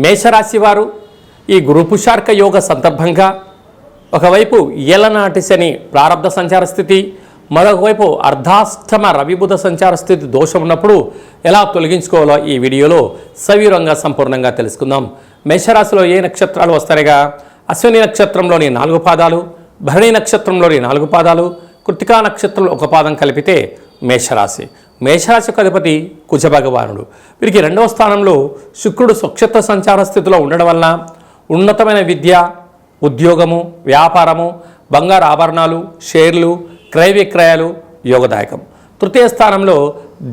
మేషరాశి వారు ఈ గురుపుషార్క యోగ సందర్భంగా ఒకవైపు ఏలనాటి శని ప్రారబ్ధ సంచార స్థితి, మరొకవైపు అర్ధాష్టమ రవిబుధ సంచార స్థితి దోషం ఉన్నప్పుడు ఎలా తొలగించుకోవాలో ఈ వీడియోలో సవివరంగా సంపూర్ణంగా తెలుసుకుందాం. మేషరాశిలో ఏ నక్షత్రాలు వస్తాయిగా? అశ్విని నక్షత్రంలోని 4 పాదాలు, భరణి నక్షత్రంలోని 4 పాదాలు, కృత్తికా నక్షత్రంలో 1 పాదం కలిపితే మేషరాశి. మేషరాశి యొక్క అధిపతి కుజ భగవానుడు. వీరికి 2వ స్థానంలో శుక్రుడు స్వక్షత్ర సంచార స్థితిలో ఉండడం వలన ఉన్నతమైన విద్య, ఉద్యోగము, వ్యాపారము, బంగారు ఆభరణాలు, షేర్లు, క్రయ విక్రయాలు యోగదాయకం. 3వ స్థానంలో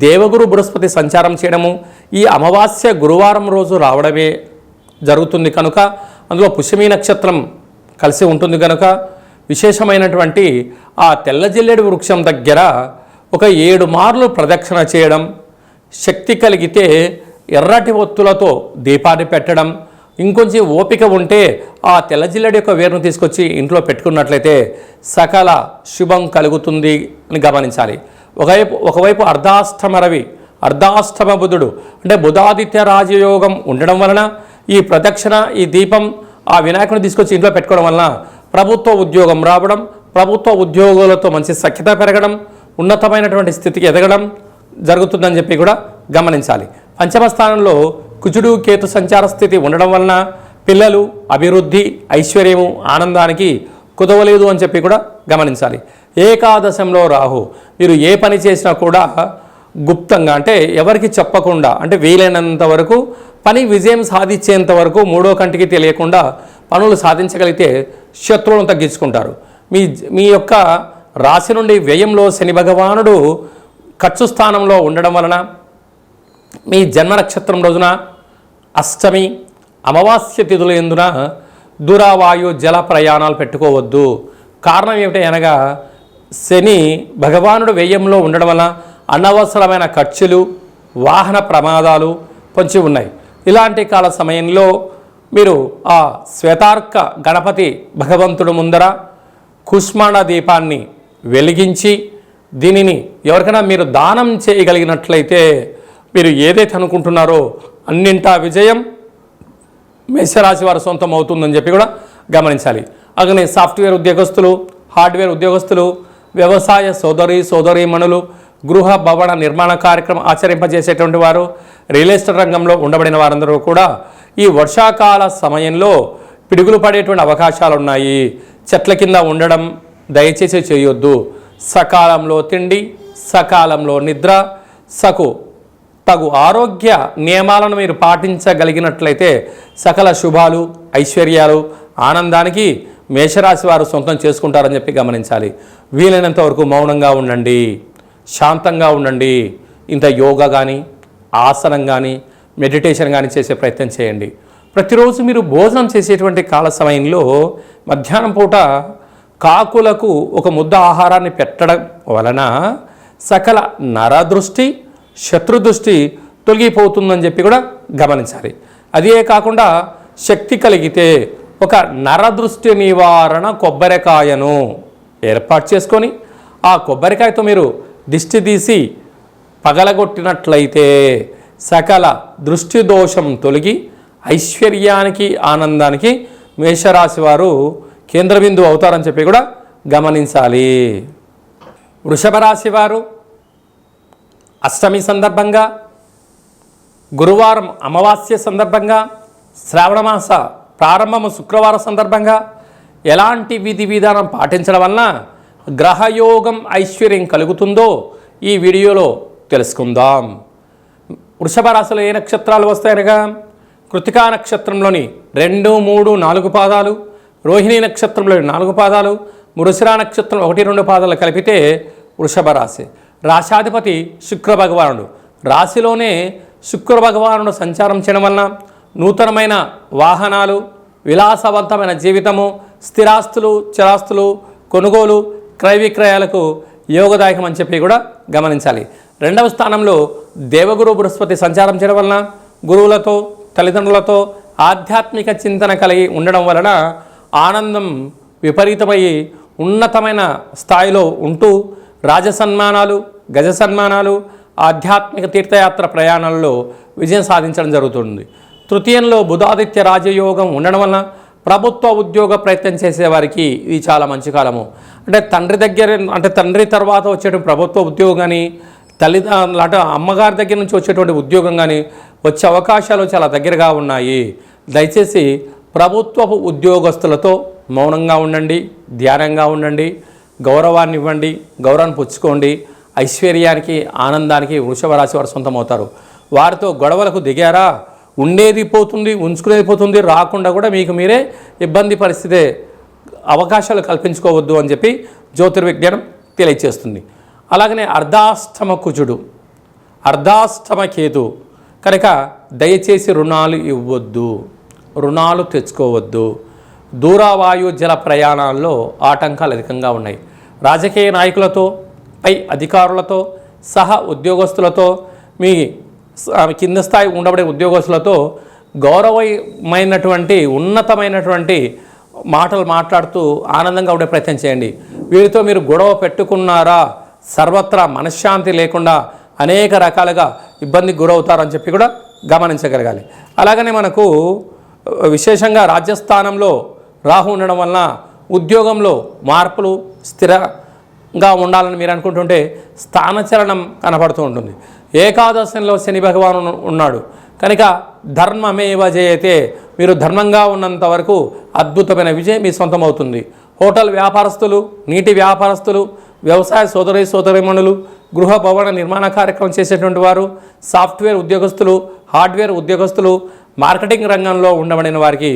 దేవగురు బృహస్పతి సంచారం చేయడము ఈ అమావాస్య గురువారం రోజు రావడమే జరుగుతుంది కనుక, అందులో పుష్యమి నక్షత్రం కలిసి ఉంటుంది కనుక విశేషమైనటువంటి ఆ తెల్ల జిల్లేడు వృక్షం దగ్గర ఒక 7 మార్లు ప్రదక్షిణ చేయడం, శక్తి కలిగితే ఎర్రటి ఒత్తులతో దీపాన్ని పెట్టడం, ఇంకొంచెం ఓపిక ఉంటే ఆ తెల్ల జిల్లేడు యొక్క వేరును తీసుకొచ్చి ఇంట్లో పెట్టుకున్నట్లయితే సకల శుభం కలుగుతుంది అని గమనించాలి. ఒకవైపు అర్ధాష్టమ రవి, అర్ధాష్టమ బుధుడు అంటే బుధాదిత్య రాజయోగం ఉండడం వలన ఈ ప్రదక్షిణ, ఈ దీపం ఆ వినాయకుని తీసుకొచ్చి ఇంట్లో పెట్టుకోవడం వలన ప్రభుత్వ ఉద్యోగం రావడం, ప్రభుత్వ ఉద్యోగులతో మంచి సఖ్యత పెరగడం, ఉన్నతమైనటువంటి స్థితికి ఎదగడం జరుగుతుందని చెప్పి కూడా గమనించాలి. 5వ స్థానంలో కుజుడు కేతు సంచార స్థితి ఉండడం వలన పిల్లలు, అభివృద్ధి, ఐశ్వర్యము, ఆనందానికి కుదవలేదు అని చెప్పి కూడా గమనించాలి. ఏకాదశంలో రాహు. మీరు ఏ పని చేసినా కూడా గుప్తంగా అంటే ఎవరికి చెప్పకుండా, అంటే వీలైనంత వరకు పని విజయం సాధించేంత వరకు 3వ కంటికి తెలియకుండా పనులు సాధించగలిగితే శత్రువులను తగ్గించుకుంటారు. మీ యొక్క రాశి నుండి వ్యయంలో శని భగవానుడు ఖర్చు స్థానంలో ఉండడం వలన మీ జన్మ నక్షత్రం రోజున అష్టమి, అమావాస్య తిథుల యందున దూరవాయు జల ప్రయాణాలు పెట్టుకోవద్దు. కారణం ఏమిటి అనగా శని భగవానుడు వ్యయంలో ఉండడం వలన అనవసరమైన ఖర్చులు, వాహన ప్రమాదాలు పొంచి ఉన్నాయి. ఇలాంటి కాల సమయంలో మీరు ఆ శ్వేతార్క గణపతి భగవంతుడు ముందర కుష్మాండ దీపాన్ని వెలిగించి దీనిని ఎవరికైనా మీరు దానం చేయగలిగినట్లయితే మీరు ఏదైతే అనుకుంటున్నారో అన్నింటా విజయం మేషరాశి వారి సొంతం అవుతుందని చెప్పి కూడా గమనించాలి. అలాగే సాఫ్ట్వేర్ ఉద్యోగస్తులు, హార్డ్వేర్ ఉద్యోగస్తులు, వ్యవసాయ సోదరీమణులు, గృహ భవన నిర్మాణ కార్యక్రమం ఆచరింపజేసేటువంటి వారు, రియల్ ఎస్టేట్ రంగంలో ఉండబడిన వారందరూ కూడా ఈ వర్షాకాల సమయంలో పిడుగులు పడేటువంటి అవకాశాలు ఉన్నాయి. చెట్ల కింద ఉండడం దయచేసి చేయొద్దు. సకాలంలో తిండి, సకాలంలో నిద్ర, తగు ఆరోగ్య నియమాలను మీరు పాటించగలిగినట్లయితే సకల శుభాలు, ఐశ్వర్యాలు, ఆనందానికి మేషరాశి వారు సొంతం చేసుకుంటారని చెప్పి గమనించాలి. వీలైనంత వరకు మౌనంగా ఉండండి, శాంతంగా ఉండండి. ఇంత యోగా కానీ, ఆసనం కానీ, మెడిటేషన్ కానీ చేసే ప్రయత్నం చేయండి. ప్రతిరోజు మీరు భోజనం చేసేటువంటి కాల సమయంలో మధ్యాహ్నం పూట కాకులకు ఒక ముద్ద ఆహారాన్ని పెట్టడం వలన సకల నరదృష్టి, శత్రుదృష్టి తొలగిపోతుందని చెప్పి కూడా గమనించాలి. అదే కాకుండా శక్తి కలిగితే ఒక నరదృష్టి నివారణ కొబ్బరికాయను ఏర్పాటు చేసుకొని ఆ కొబ్బరికాయతో మీరు దిష్టి తీసి పగలగొట్టినట్లయితే సకల దృష్టి దోషం తొలగి ఐశ్వర్యానికి, ఆనందానికి మేషరాశి వారు కేంద్ర బిందువు అవుతారని చెప్పి కూడా గమనించాలి. వృషభ రాశి వారు అష్టమి సందర్భంగా, గురువారం అమావాస్య సందర్భంగా, శ్రావణమాస ప్రారంభము శుక్రవారం సందర్భంగా ఎలాంటి విధి విధానం పాటించడం వలన గ్రహయోగం, ఐశ్వర్యం కలుగుతుందో ఈ వీడియోలో తెలుసుకుందాం. వృషభ రాశిలో ఏ నక్షత్రాలు వస్తాయనగా కృత్తికా నక్షత్రంలోని 2, 3, 4 పాదాలు, రోహిణి నక్షత్రంలోని 4 పాదాలు, మృగశిర నక్షత్రం 1, 2 పాదాలు కలిపితే వృషభ రాశి. రాశాధిపతి శుక్ర భగవానుడు. రాశిలోనే శుక్ర భగవానుడు సంచారం చేయడం వలన నూతనమైన వాహనాలు, విలాసవంతమైన జీవితము, స్థిరాస్తులు, చరాస్తులు కొనుగోలు, క్రయ విక్రయాలకు యోగదాయకం అని చెప్పి కూడా గమనించాలి. 2వ స్థానంలో దేవగురు బృహస్పతి సంచారం చేయడం వలన గురువులతో, తల్లిదండ్రులతో ఆధ్యాత్మిక చింతన కలిగి ఉండడం వలన ఆనందం విపరీతమయ్యి ఉన్నతమైన స్థాయిలో ఉంటూ రాజసన్మానాలు, గజ సన్మానాలు, ఆధ్యాత్మిక తీర్థయాత్ర ప్రయాణాల్లో విజయం సాధించడం జరుగుతుంది. తృతీయంలో బుధాదిత్య రాజయోగం ఉండడం వలన ప్రభుత్వ ఉద్యోగ ప్రయత్నం చేసేవారికి ఇది చాలా మంచి కాలము. అంటే తండ్రి తర్వాత వచ్చేటువంటి ప్రభుత్వ ఉద్యోగం కానీ, తల్లిదండ్రులు అంటే అమ్మగారి దగ్గర నుంచి వచ్చేటువంటి ఉద్యోగం కానీ వచ్చే అవకాశాలు చాలా దగ్గరగా ఉన్నాయి. దయచేసి ప్రభుత్వపు ఉద్యోగస్తులతో మౌనంగా ఉండండి, ధ్యానంగా ఉండండి, గౌరవాన్ని ఇవ్వండి, గౌరవాన్ని పుచ్చుకోండి. ఐశ్వర్యానికి, ఆనందానికి వృషభ రాశి వారు సొంతమవుతారు. వారితో గొడవలకు దిగారా, ఉండేది పోతుంది, ఉంచుకునేది పోతుంది, రాకుండా కూడా మీకు మీరే ఇబ్బంది పరిస్థితే అవకాశాలు కల్పించుకోవద్దు అని చెప్పి జ్యోతిర్విజ్ఞానం తెలియచేస్తుంది. అలాగనే అర్ధాష్టమ కుజుడు, అర్ధాష్టమ కేతు కనుక దయచేసి రుణాలు ఇవ్వద్దు, రుణాలు తెచ్చుకోవద్దు. దూరవాయు జల ప్రయాణాల్లో ఆటంకాలు అధికంగా ఉన్నాయి. రాజకీయ నాయకులతో, పై అధికారులతో, సహా ఉద్యోగస్తులతో, మీ కింద స్థాయి ఉండబడే ఉద్యోగస్తులతో గౌరవమైనటువంటి ఉన్నతమైనటువంటి మాటలు మాట్లాడుతూ ఆనందంగా ఉండే ప్రయత్నం చేయండి. వీరితో మీరు గొడవ పెట్టుకున్నారా, సర్వత్రా మనశ్శాంతి లేకుండా అనేక రకాలుగా ఇబ్బందికి గురవుతారని చెప్పి కూడా గమనించగలగాలి. అలాగనే మనకు విశేషంగా రాజ్యస్థానంలో రాహు ఉండడం వలన ఉద్యోగంలో మార్పులు, స్థిరంగా ఉండాలని మీరు అనుకుంటుంటే స్థానచలనం కనపడుతూ ఉంటుంది. ఏకాదశంలో శని భగవాను ఉన్నాడు కనుక ధర్మమేవ జయతే, మీరు ధర్మంగా ఉన్నంత వరకు అద్భుతమైన విజయం మీ సొంతం అవుతుంది. హోటల్ వ్యాపారస్తులు, నీటి వ్యాపారస్తులు, వ్యవసాయ సోదరీమణులు, గృహ భవన నిర్మాణ కార్యక్రమం చేసేటువంటి వారు, సాఫ్ట్వేర్ ఉద్యోగస్తులు, హార్డ్వేర్ ఉద్యోగస్తులు, మార్కెటింగ్ రంగంలో ఉండబడిన వారికి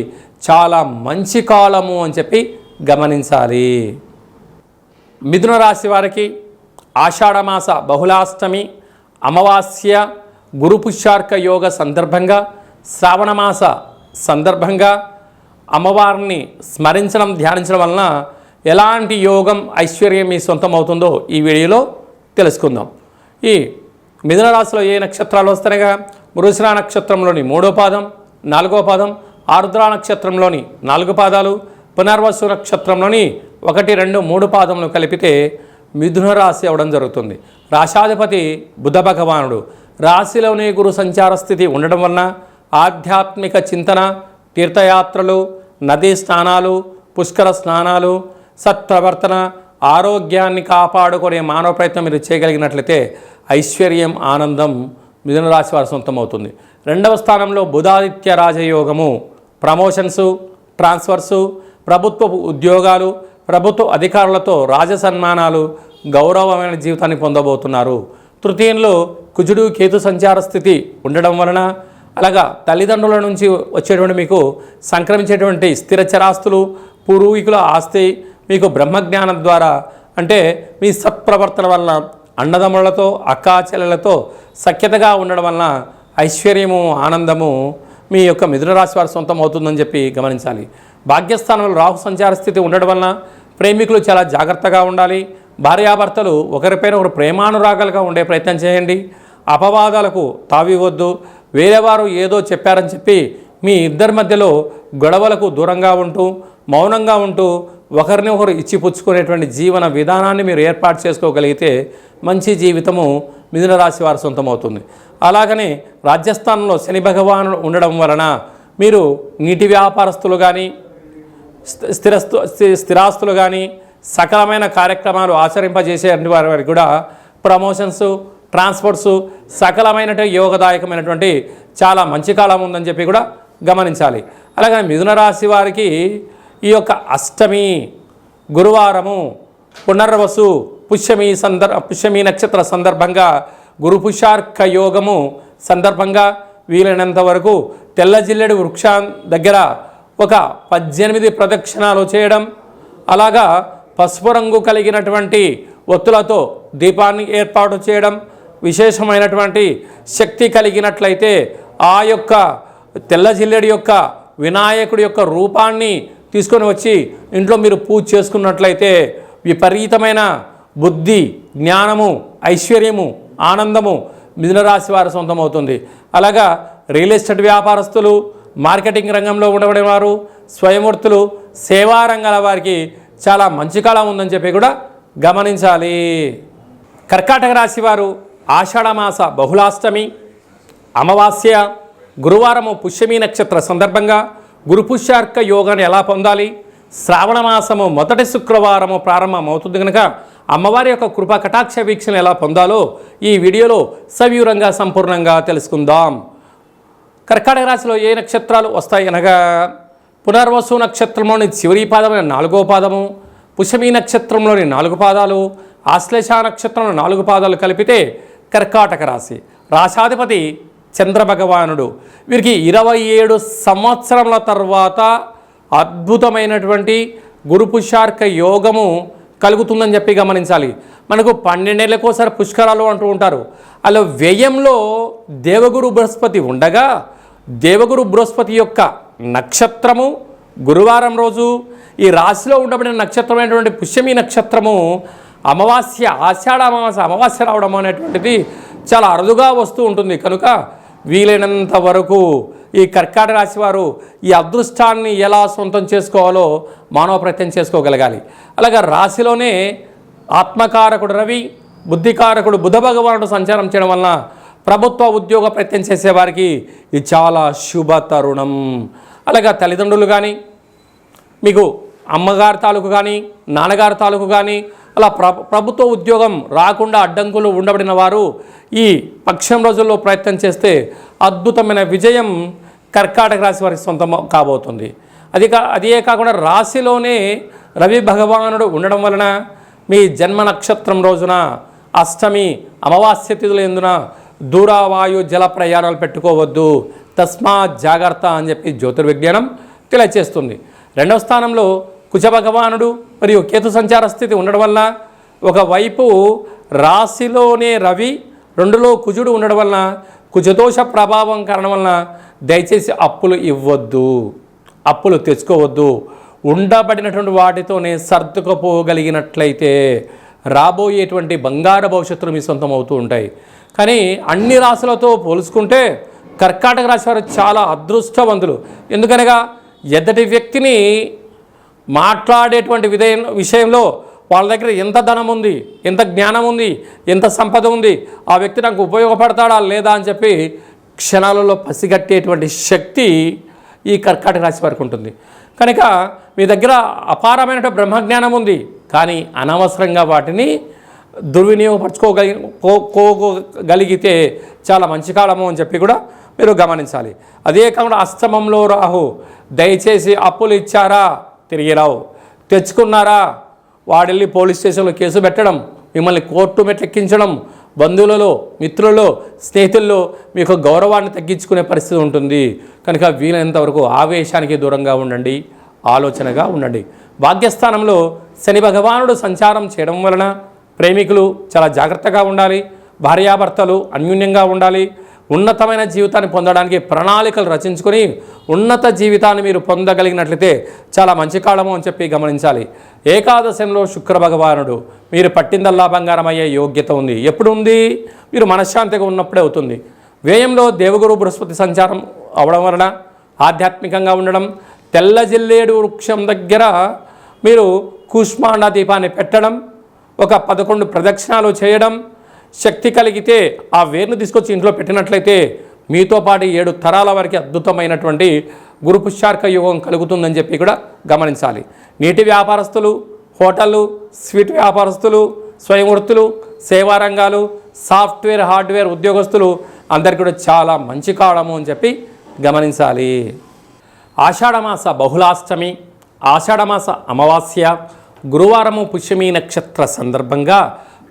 చాలా మంచి కాలము అని చెప్పి గమనించాలి. మిథున రాశి వారికి ఆషాఢమాస బహుళాష్టమి, అమావాస్య, గురు పుష్యార్క యోగ సందర్భంగా, శ్రావణమాస సందర్భంగా అమ్మవారిని స్మరించడం, ధ్యానించడం వలన ఎలాంటి యోగం, ఐశ్వర్యం మీ సొంతం అవుతుందో ఈ వీడియోలో తెలుసుకుందాం. ఈ మిథున రాశిలో ఏ నక్షత్రాలు వస్తాయిగా, మృగశిర నక్షత్రంలోని 3వ పాదం, 4వ పాదం, ఆరుద్ర నక్షత్రంలోని 4 పాదాలు, పునర్వసు నక్షత్రంలోని 1, 2, 3 పాదములు కలిపితే మిథున రాశి అవ్వడం జరుగుతుంది. రాశాధిపతి బుధ భగవానుడు. రాశిలోనే గురు సంచార స్థితి ఉండడం వలన ఆధ్యాత్మిక చింతన, తీర్థయాత్రలు, నదీ స్నానాలు, పుష్కర స్నానాలు, సత్ప్రవర్తన, ఆరోగ్యాన్ని కాపాడుకునే మానవ ప్రయత్నం మీరు చేయగలిగినట్లయితే ఐశ్వర్యం, ఆనందం మిథున రాశి వారి సొంతం అవుతుంది. 2వ స్థానంలో బుధాదిత్య రాజయోగము, ప్రమోషన్సు, ట్రాన్స్ఫర్సు, ప్రభుత్వ ఉద్యోగాలు, ప్రభుత్వ అధికారులతో రాజ సన్మానాలు, గౌరవమైన జీవితాన్ని పొందబోతున్నారు. తృతీయంలో కుజుడు కేతు సంచార స్థితి ఉండడం వలన, అలాగా తల్లిదండ్రుల నుంచి వచ్చేటువంటి మీకు సంక్రమించేటువంటి స్థిర చరాస్తులు, పూర్వీకుల ఆస్తి మీకు బ్రహ్మజ్ఞానం ద్వారా, అంటే మీ సత్ప్రవర్తన వలన, అన్నదమ్ములతో, అక్కాచెల్లెలతో సఖ్యతగా ఉండడం వలన ఐశ్వర్యము, ఆనందము మీ యొక్క మిథున రాశి వారి సొంతం అవుతుందని చెప్పి గమనించాలి. భాగ్యస్థానంలో రాహు సంచార స్థితి ఉండడం వలన ప్రేమికులు చాలా జాగ్రత్తగా ఉండాలి. భార్యాభర్తలు ఒకరిపైన ఒకరు ప్రేమానురాగాలుగా ఉండే ప్రయత్నం చేయండి. అపవాదాలకు తావివద్దు. వేరేవారు ఏదో చెప్పారని చెప్పి మీ ఇద్దరి మధ్యలో గొడవలకు దూరంగా ఉంటూ, మౌనంగా ఉంటూ ఒకరిని ఒకరు ఇచ్చిపుచ్చుకునేటువంటి జీవన విధానాన్ని మీరు ఏర్పాటు చేసుకోగలిగితే మంచి జీవితము మిథున రాశి వారి సొంతమవుతుంది. అలాగనే రాజ్యస్థానంలో శని భగవానుడు ఉండడం వలన మీరు నీటి వ్యాపారస్తులు కానీ, స్థిరాస్తులు కానీ, సకలమైన కార్యక్రమాలు ఆచరింపజేసే వారికి కూడా ప్రమోషన్స్, ట్రాన్స్పోర్ట్స్, సకలమైన యోగదాయకమైనటువంటి చాలా మంచి కాలం ఉందని చెప్పి కూడా గమనించాలి. అలాగే మిథున రాశి వారికి ఈ యొక్క అష్టమి గురువారము, పునర్వసు, పుష్యమి నక్షత్ర సందర్భంగా, గురు పుష్యార్క యోగము సందర్భంగా వీలైనంత వరకు తెల్ల జిల్లెడు వృక్షం దగ్గర ఒక 18 ప్రదక్షిణాలు చేయడం, అలాగా పసుపు రంగు కలిగినటువంటి ఒత్తులతో దీపాన్ని ఏర్పాటు చేయడం, విశేషమైనటువంటి శక్తి కలిగినట్లయితే ఆ యొక్క తెల్ల జిల్లెడి యొక్క వినాయకుడి యొక్క రూపాన్ని తీసుకొని వచ్చి ఇంట్లో మీరు పూజ చేసుకున్నట్లయితే విపరీతమైన బుద్ధి, జ్ఞానము, ఐశ్వర్యము, ఆనందము మిథున రాశి వారి సొంతమవుతుంది. అలాగా రియల్ ఎస్టేట్ వ్యాపారస్తులు, మార్కెటింగ్ రంగంలో ఉండబడేవారు, స్వయంవృత్తులు, సేవా రంగాల వారికి చాలా మంచి కాలం ఉందని చెప్పి కూడా గమనించాలి. కర్కాటక రాశి వారు ఆషాఢమాస బహుళాష్టమి, అమావాస్య, గురువారము పుష్యమి నక్షత్ర సందర్భంగా గురు పుష్యార్క యోగాన్ని ఎలా పొందాలి, శ్రావణ మాసము మొదటి శుక్రవారము ప్రారంభం అవుతుంది కనుక అమ్మవారి యొక్క కృపా కటాక్ష వీక్షణ ఎలా పొందాలో ఈ వీడియోలో సవివరంగా సంపూర్ణంగా తెలుసుకుందాం. కర్కాటక రాశిలో ఏ నక్షత్రాలు వస్తాయి అనగా పునర్వసు నక్షత్రంలోని చివరి పాదమైన 4వ పాదము, పుష్యమి నక్షత్రంలోని 4 పాదాలు, ఆశ్లేష నక్షత్రంలో 4 పాదాలు కలిపితే కర్కాటక రాశి. రాశాధిపతి చంద్రభగవానుడు. వీరికి 27 సంవత్సరముల తర్వాత అద్భుతమైనటువంటి గురు పుష్యార్క యోగము కలుగుతుందని చెప్పి గమనించాలి. మనకు 12 ఏళ్ళకోసారి పుష్కరాలు అంటూ ఉంటారు. అలా వ్యయంలో దేవగురు బృహస్పతి ఉండగా దేవగురు బృహస్పతి యొక్క నక్షత్రము గురువారం రోజు ఈ రాశిలో ఉండబడిన నక్షత్రమైనటువంటి పుష్యమి నక్షత్రము అమావాస్య, ఆషాఢ అమావాస్య రావడం అనేటువంటిది చాలా అరుదుగా వస్తూ ఉంటుంది. కనుక వీలైనంత వరకు ఈ కర్కాటక రాశి వారు ఈ అదృష్టాన్ని ఎలా సొంతం చేసుకోవాలో మానవ ప్రయత్నం చేసుకోగలగాలి. అలాగే రాశిలోనే ఆత్మకారకుడు రవి, బుద్ధికారకుడు బుధ భగవానుడు సంచారం చేయడం వలన ప్రభుత్వ ఉద్యోగ ప్రయత్నం చేసేవారికి ఇది చాలా శుభ తరుణం. అలాగే తల్లిదండ్రులు కానీ, మీకు అమ్మగారి తాలూకు కానీ, నాన్నగారి తాలూకు కానీ అలా ప్రభుత్వ ఉద్యోగం రాకుండా అడ్డంకులు ఉండబడిన వారు ఈ పక్షం రోజుల్లో ప్రయత్నం చేస్తే అద్భుతమైన విజయం కర్కాటక రాశి వారికి సొంతం కాబోతుంది. అదే కాకుండా రాశిలోనే రవి భగవానుడు ఉండడం వలన మీ జన్మ నక్షత్రం రోజున అష్టమి అమావాస్య తిథుల ఎందున దూరవాయు జల ప్రయాణాలు పెట్టుకోవద్దు, తస్మాత్ జాగ్రత్త అని చెప్పి జ్యోతిర్విజ్ఞానం తెలియచేస్తుంది. 2వ స్థానంలో కుజ భగవానుడు మరియు కేతు సంచార స్థితి ఉండడం వల్ల ఒకవైపు రాశిలోనే రవి, 2లో కుజుడు ఉండడం వలన కుజదోష ప్రభావం కారణం వలన దయచేసి అప్పులు ఇవ్వద్దు, అప్పులు తెచ్చుకోవద్దు. ఉండబడినటువంటి వాటితోనే సర్దుకుపోగలిగినట్లయితే రాబోయేటువంటి బంగారు భవిష్యత్తులు మీ సొంతం అవుతూ ఉంటాయి. కానీ అన్ని రాశులతో పోల్చుకుంటే కర్కాటక రాశి వారు చాలా అదృష్టవంతులు. ఎందుకనగా ఎద్దటి వ్యక్తిని మాట్లాడేటువంటి విషయంలో వాళ్ళ దగ్గర ఎంత ధనం ఉంది, ఎంత జ్ఞానం ఉంది, ఎంత సంపద ఉంది, ఆ వ్యక్తి నాకు ఉపయోగపడతాడా లేదా అని చెప్పి క్షణాలలో పసిగట్టేటువంటి శక్తి ఈ కర్కాటక రాశి వారికి ఉంటుంది. కనుక మీ దగ్గర అపారమైనటువంటి బ్రహ్మజ్ఞానం ఉంది, కానీ అనవసరంగా వాటిని దుర్వినియోగపరచుకోగలిగితే చాలా మంచి కాలము అని చెప్పి కూడా మీరు గమనించాలి. అదే కాకుండా అష్టమంలో రాహు, దయచేసి అప్పులు ఇచ్చారా తిరిగి రావు, తెచ్చుకున్నారా వాడెళ్ళి పోలీస్ స్టేషన్లో కేసు పెట్టడం, మిమ్మల్ని కోర్టు మెట్లెక్కించడం, బంధువులలో, మిత్రులలో, స్నేహితుల్లో మీకు గౌరవాన్ని తగ్గించుకునే పరిస్థితి ఉంటుంది. కనుక వీలైనంత వరకు ఆవేశానికి దూరంగా ఉండండి, ఆలోచనగా ఉండండి. భాగ్యస్థానంలో శని భగవానుడు సంచారం చేయడం వలన ప్రేమికులు చాలా జాగ్రత్తగా ఉండాలి, భార్యాభర్తలు అన్యోన్యంగా ఉండాలి. ఉన్నతమైన జీవితాన్ని పొందడానికి ప్రణాళికలు రచించుకొని ఉన్నత జీవితాన్ని మీరు పొందగలిగినట్లయితే చాలా మంచి కాలము అని చెప్పి గమనించాలి. ఏకాదశంలో శుక్ర భగవానుడు, మీరు పట్టిందల్లా బంగారం అయ్యే యోగ్యత ఉంది. ఎప్పుడు ఉంది? మీరు మనశ్శాంతిగా ఉన్నప్పుడే అవుతుంది. వ్యయంలో దేవగురు బృహస్పతి సంచారం అవడం వలన ఆధ్యాత్మికంగా ఉండడం, తెల్ల జిల్లేడు వృక్షం దగ్గర మీరు కూష్మాండ దీపాన్ని పెట్టడం, ఒక 11 ప్రదక్షిణాలు చేయడం, శక్తి కలిగితే ఆ వేరును తీసుకొచ్చి ఇంట్లో పెట్టినట్లయితే మీతో పాటు 7 తరాల వరకు అద్భుతమైనటువంటి గురు పుష్యార్క యోగం కలుగుతుందని చెప్పి కూడా గమనించాలి. నీటి వ్యాపారస్తులు, హోటళ్ళు, స్వీట్ వ్యాపారస్తులు, స్వయం వృత్తులు, సేవా రంగాలు, సాఫ్ట్వేర్ హార్డ్వేర్ ఉద్యోగస్తులు అందరికీ కూడా చాలా మంచి కాలము అని చెప్పి గమనించాలి. ఆషాఢమాస బహుళాష్టమి, ఆషాఢమాస అమావాస్య, గురువారము పుష్యమి నక్షత్ర సందర్భంగా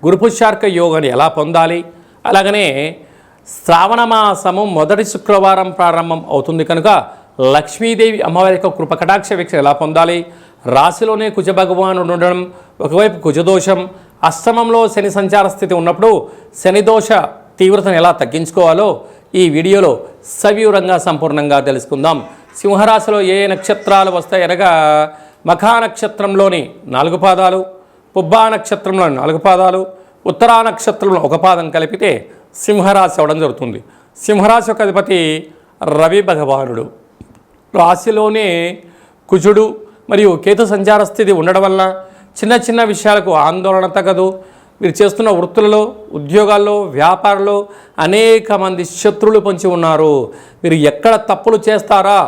గురు పుష్యార్క యోగాన్ని ఎలా పొందాలి, అలాగనే శ్రావణ మాసము మొదటి శుక్రవారం ప్రారంభం అవుతుంది కనుక లక్ష్మీదేవి అమ్మవారి యొక్క కృప కటాక్ష వీక్షణ ఎలా పొందాలి, రాశిలోనే కుజ భగవానుడు ఉండడం, ఒకవైపు కుజదోషం, అష్టమంలో శని సంచార స్థితి ఉన్నప్పుడు శని దోష తీవ్రతను ఎలా తగ్గించుకోవాలో ఈ వీడియోలో సవివరంగా సంపూర్ణంగా తెలుసుకుందాం. సింహరాశిలో ఏ నక్షత్రాలు వస్తాయనగా మఖా నక్షత్రంలోని 4 పాదాలు, పుబ్బా నక్షత్రంలోని 4 పాదాలు, ఉత్తరా నక్షత్రంలో 1 పాదం కలిపితే సింహరాశి అవడం జరుగుతుంది. సింహరాశి యొక్క అధిపతి రవి భగవానుడు. రాశిలోనే కుజుడు మరియు కేతు సంచార స్థితి ఉండడం వల్ల చిన్న చిన్న విషయాలకు ఆందోళన తగదు, మీరు చేస్తున్న వృత్తులలో, ఉద్యోగాల్లో, వ్యాపారంలో అనేక మంది శత్రువులు పొంచి ఉన్నారు. మీరు ఎక్కడ తప్పులు చేస్తారా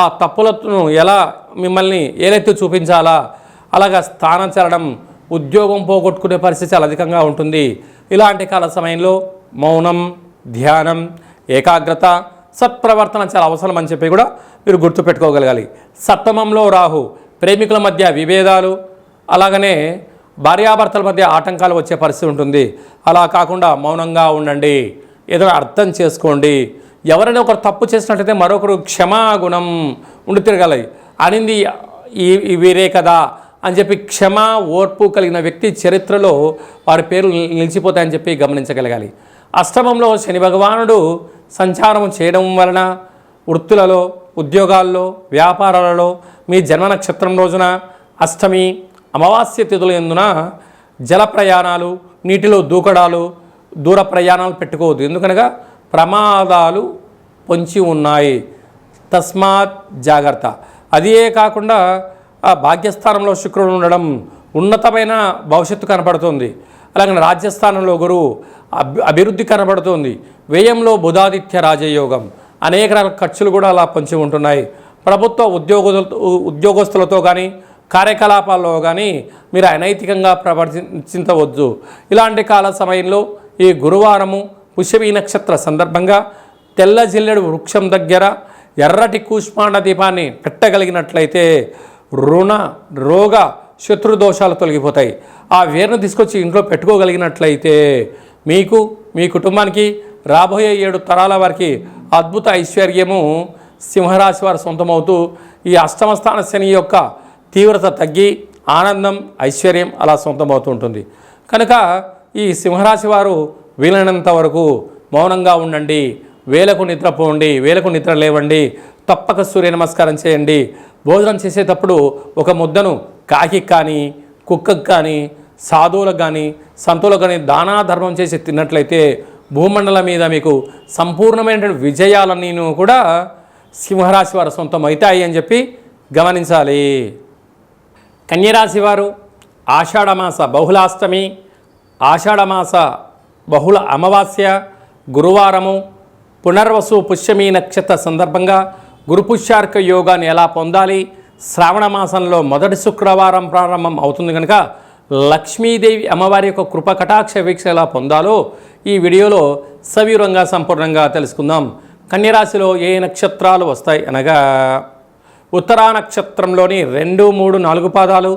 ఆ తప్పులను ఎలా మిమ్మల్ని ఏలెత్తి చూపించాలా అలాగా స్థానం చేరడం, ఉద్యోగం పోగొట్టుకునే పరిస్థితి చాలా అధికంగా ఉంటుంది. ఇలాంటి కాల సమయంలో మౌనం, ధ్యానం, ఏకాగ్రత, సత్ప్రవర్తన చాలా అవసరం అని చెప్పి కూడా మీరు గుర్తుపెట్టుకోగలగాలి. సప్తమంలో రాహు ప్రేమికుల మధ్య విభేదాలు, అలాగనే భార్యాభర్తల మధ్య ఆటంకాలు వచ్చే పరిస్థితి ఉంటుంది. అలా కాకుండా మౌనంగా ఉండండి, ఏదో అర్థం చేసుకోండి. ఎవరైనా ఒకరు తప్పు చేసినట్లయితే మరొకరు క్షమాగుణం ఉండి తిరగాలి. అనింది వీరే కదా అని చెప్పి క్షమా ఓర్పు కలిగిన వ్యక్తి చరిత్రలో వారి పేరు నిలిచిపోతాయని చెప్పి గమనించగలగాలి. అష్టమంలో శని భగవానుడు సంచారం చేయడం వలన వృత్తులలో, ఉద్యోగాల్లో, వ్యాపారాలలో మీ జన్మ నక్షత్రం రోజున అష్టమి అమావాస్య తిథుల యందున జల ప్రయాణాలు, నీటిలో దూకడాలు, దూర ప్రయాణాలు పెట్టుకోవద్దు. ఎందుకనగా ప్రమాదాలు పొంచి ఉన్నాయి. తస్మాత్ జాగ్రత్త. అదే కాకుండా ఆ భాగ్యస్థానంలో శుక్రుడు ఉండడం ఉన్నతమైన భవిష్యత్తు కనపడుతుంది. అలాగే రాజ్యస్థానంలో గురువు అభివృద్ధి కనబడుతుంది. వ్యయంలో బుధాదిత్య రాజయోగం, అనేక రకాల ఖర్చులు కూడా అలా పొంచి ఉంటున్నాయి. ప్రభుత్వ ఉద్యోగస్తులతో కానీ కార్యకలాపాల్లో కానీ మీరు అనైతికంగా ప్రవర్తించవద్దు. ఇలాంటి కాల సమయంలో ఈ గురువారము పుష్యమి నక్షత్ర సందర్భంగా తెల్ల జిల్లెడు వృక్షం దగ్గర ఎర్రటి కూష్మాండ దీపాన్ని పెట్టగలిగినట్లయితే రుణ, రోగ, శత్రుదోషాలు తొలగిపోతాయి. ఆ వేరును తీసుకొచ్చి ఇంట్లో పెట్టుకోగలిగినట్లయితే మీకు, మీ కుటుంబానికి, రాబోయే 7 తరాల వారికి అద్భుత ఐశ్వర్యము సింహరాశి వారు సొంతమవుతూ ఈ అష్టమ స్థాన శని యొక్క తీవ్రత తగ్గి ఆనందం, ఐశ్వర్యం అలా సొంతమవుతూ ఉంటుంది. కనుక ఈ సింహరాశి వారు వీలైనంత వరకు మౌనంగా ఉండండి, వేలకు నిద్రపోండి, వేలకు నిద్ర లేవండి, తప్పక సూర్య నమస్కారం చేయండి. భోజనం చేసేటప్పుడు ఒక ముద్దను కాకి కానీ, కుక్కకు కానీ, సాధువులకు కానీ, సంతులకు కానీ దానా ధర్మం చేసి తిన్నట్లయితే భూమండలం మీద మీకు సంపూర్ణమైన విజయాలన్నీ కూడా సింహరాశి వారు సొంతం అవుతాయి అని చెప్పి గమనించాలి. కన్యరాశి వారు ఆషాఢమాస బహుళాష్టమి, ఆషాఢమాస బహుళ అమావాస్య, గురువారము, పునర్వసు పుష్యమి నక్షత్ర సందర్భంగా గురుపుష్యార్క యోగాన్ని ఎలా పొందాలి, శ్రావణ మాసంలో మొదటి శుక్రవారం ప్రారంభం అవుతుంది కనుక లక్ష్మీదేవి అమ్మవారి యొక్క కృప కటాక్ష వీక్ష ఎలా పొందాలో ఈ వీడియోలో సవివరంగా సంపూర్ణంగా తెలుసుకుందాం. కన్యరాశిలో ఏ నక్షత్రాలు వస్తాయి అనగా ఉత్తరా నక్షత్రంలోని 2, 3, 4 పాదాలు,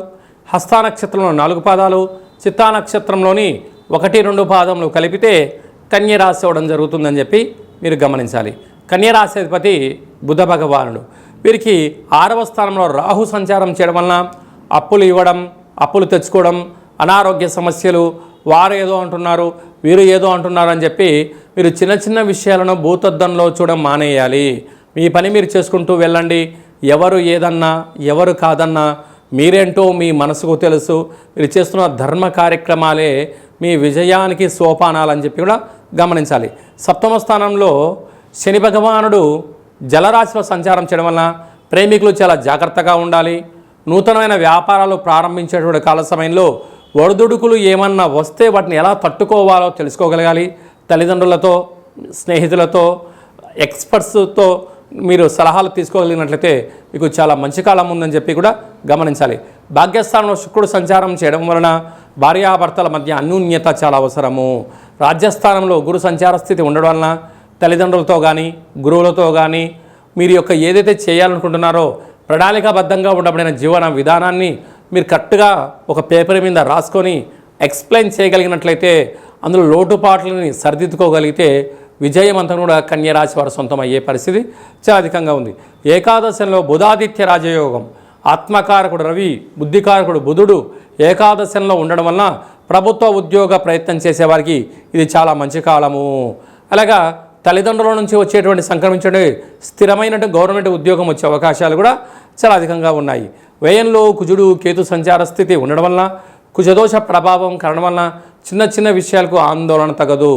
హస్తా నక్షత్రంలో 4 పాదాలు, చిత్తా నక్షత్రంలోని 1, 2 పాదములు కలిపితే కన్యరాశి అవ్వడం జరుగుతుందని చెప్పి మీరు గమనించాలి. కన్యరాశి అధిపతి బుధ భగవానుడు. వీరికి 6వ స్థానంలో రాహు సంచారం చేయడం వలన అప్పులు ఇవ్వడం, అప్పులు తెచ్చుకోవడం, అనారోగ్య సమస్యలు, వారు ఏదో అంటున్నారు, వీరు ఏదో అంటున్నారు అని చెప్పి మీరు చిన్న చిన్న విషయాలను భూతద్దంలో చూడడం మానేయాలి. మీ పని మీరు చేసుకుంటూ వెళ్ళండి. ఎవరు ఏదన్నా, ఎవరు కాదన్నా మీరేంటో మీ మనసుకు తెలుసు. మీరు చేస్తున్న ధర్మ కార్యక్రమాలే మీ విజయానికి సోపానాలని చెప్పి కూడా గమనించాలి. 7వ స్థానంలో శని భగవానుడు జలరాశిలో సంచారం చేయడం వలన ప్రేమికులు చాలా జాగ్రత్తగా ఉండాలి. నూతనమైన వ్యాపారాలు ప్రారంభించేటువంటి కాల సమయంలో ఒడిదుడుకులు ఏమన్నా వస్తే వాటిని ఎలా తట్టుకోవాలో తెలుసుకోగలగాలి. తల్లిదండ్రులతో, స్నేహితులతో, ఎక్స్పర్ట్స్తో మీరు సలహాలు తీసుకోగలిగినట్లయితే మీకు చాలా మంచి కాలం ఉందని చెప్పి కూడా గమనించాలి. భాగ్యస్థానంలో శుక్రుడు సంచారం చేయడం వలన భార్యాభర్తల మధ్య అన్యోన్యత చాలా అవసరము. రాజ్యస్థానంలో గురు సంచార స్థితి ఉండడం వలన తల్లిదండ్రులతో కానీ, గురువులతో కానీ మీరు యొక్క ఏదైతే చేయాలనుకుంటున్నారో ప్రణాళికాబద్ధంగా ఉండబడిన జీవన విధానాన్ని మీరు కరెక్ట్గా ఒక పేపర్ మీద రాసుకొని ఎక్స్ప్లెయిన్ చేయగలిగినట్లయితే, అందులో లోటుపాట్లని సరిదిద్దుకోగలిగితే విజయవంతం కూడా కన్యరాశి వారు సొంతం అయ్యే పరిస్థితి చాలా అధికంగా ఉంది. ఏకాదశంలో బుధాదిత్య రాజయోగం, ఆత్మకారకుడు రవి, బుద్ధికారకుడు బుధుడు ఏకాదశంలో ఉండడం వలన ప్రభుత్వ ఉద్యోగ ప్రయత్నం చేసేవారికి ఇది చాలా మంచి కాలము. అలాగా తల్లిదండ్రుల నుంచి వచ్చేటువంటి సంక్రమించే స్థిరమైన గవర్నమెంట్ ఉద్యోగం వచ్చే అవకాశాలు కూడా చాలా అధికంగా ఉన్నాయి. వ్యయంలో కుజుడు కేతు సంచార స్థితి ఉండడం వలన, కుజదోష ప్రభావం కారణం వలన చిన్న చిన్న విషయాలకు ఆందోళన తగదు.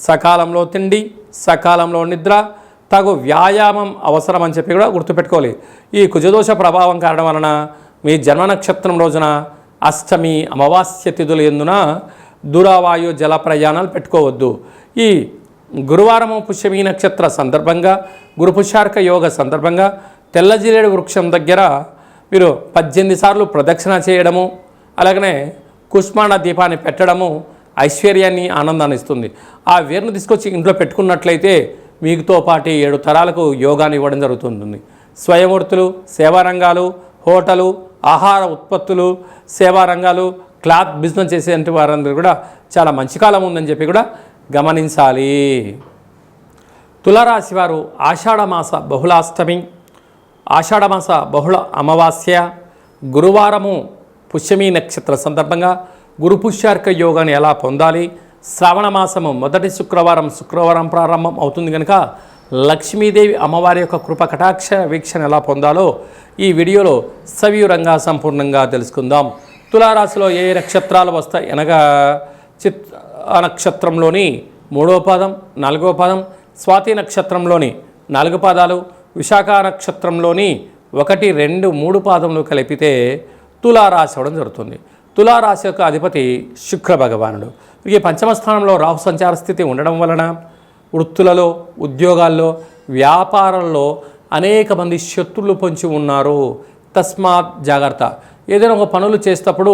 సకాలంలో తిండి, సకాలంలో నిద్ర, తగు వ్యాయామం అవసరం అని చెప్పి కూడా గుర్తుపెట్టుకోవాలి. ఈ కుజదోష ప్రభావం కారణం వలన మీ జన్మ నక్షత్రం రోజున అష్టమి అమావాస్య తిథులు ఎందున దూరవాయు జల ప్రయాణాలు పెట్టుకోవద్దు. ఈ గురువారము పుష్యమి నక్షత్ర సందర్భంగా గురు పుష్యార్క యోగ సందర్భంగా తెల్ల జిల్లేడు వృక్షం దగ్గర మీరు 18 సార్లు ప్రదక్షిణ చేయడము, అలాగనే కుష్మాండ దీపాన్ని పెట్టడము ఐశ్వర్యాన్ని, ఆనందాన్ని ఇస్తుంది. ఆ వేరును తీసుకొచ్చి ఇంట్లో పెట్టుకున్నట్లయితే మీతో పాటు 7 తరాలకు యోగాన్ని ఇవ్వడం జరుగుతుంది. స్వయంవృత్తులు, సేవా రంగాలు, హోటలు, ఆహార ఉత్పత్తులు, సేవా రంగాలు, క్లాత్ బిజినెస్ చేసేటువంటి వారందరూ కూడా చాలా మంచి కాలం ఉందని చెప్పి కూడా గమనించాలి. తులారాశి వారు ఆషాఢమాస బహుళాష్టమి, ఆషాఢమాస బహుళ అమావాస్య, గురువారము పుష్యమి నక్షత్ర సందర్భంగా గురు పుష్యార్క యోగాన్ని ఎలా పొందాలి, శ్రావణ మాసము మొదటి శుక్రవారం ప్రారంభం అవుతుంది కనుక లక్ష్మీదేవి అమ్మవారి యొక్క కృప కటాక్ష వీక్షణ ఎలా పొందాలో ఈ వీడియోలో సవివరంగా సంపూర్ణంగా తెలుసుకుందాం. తులారాశిలో ఏ నక్షత్రాలు వస్తాయి అనగా నక్షత్రంలోని 3వ పాదం, 4వ పాదం, స్వాతి నక్షత్రంలోని 4 పాదాలు, విశాఖ నక్షత్రంలోని 1, 2, 3 పాదములు కలిపితే తులారాశి అవడం జరుగుతుంది. తులారాశి యొక్క అధిపతి శుక్ర భగవానుడు. ఈ పంచమ స్థానంలో రాహు సంచార స్థితి ఉండడం వలన వృత్తులలో, ఉద్యోగాల్లో, వ్యాపారంలో అనేక మంది శత్రులు పొంచి ఉన్నారు. తస్మాత్ జాగ్రత్త. ఏదైనా ఒక పనులు చేసేటప్పుడు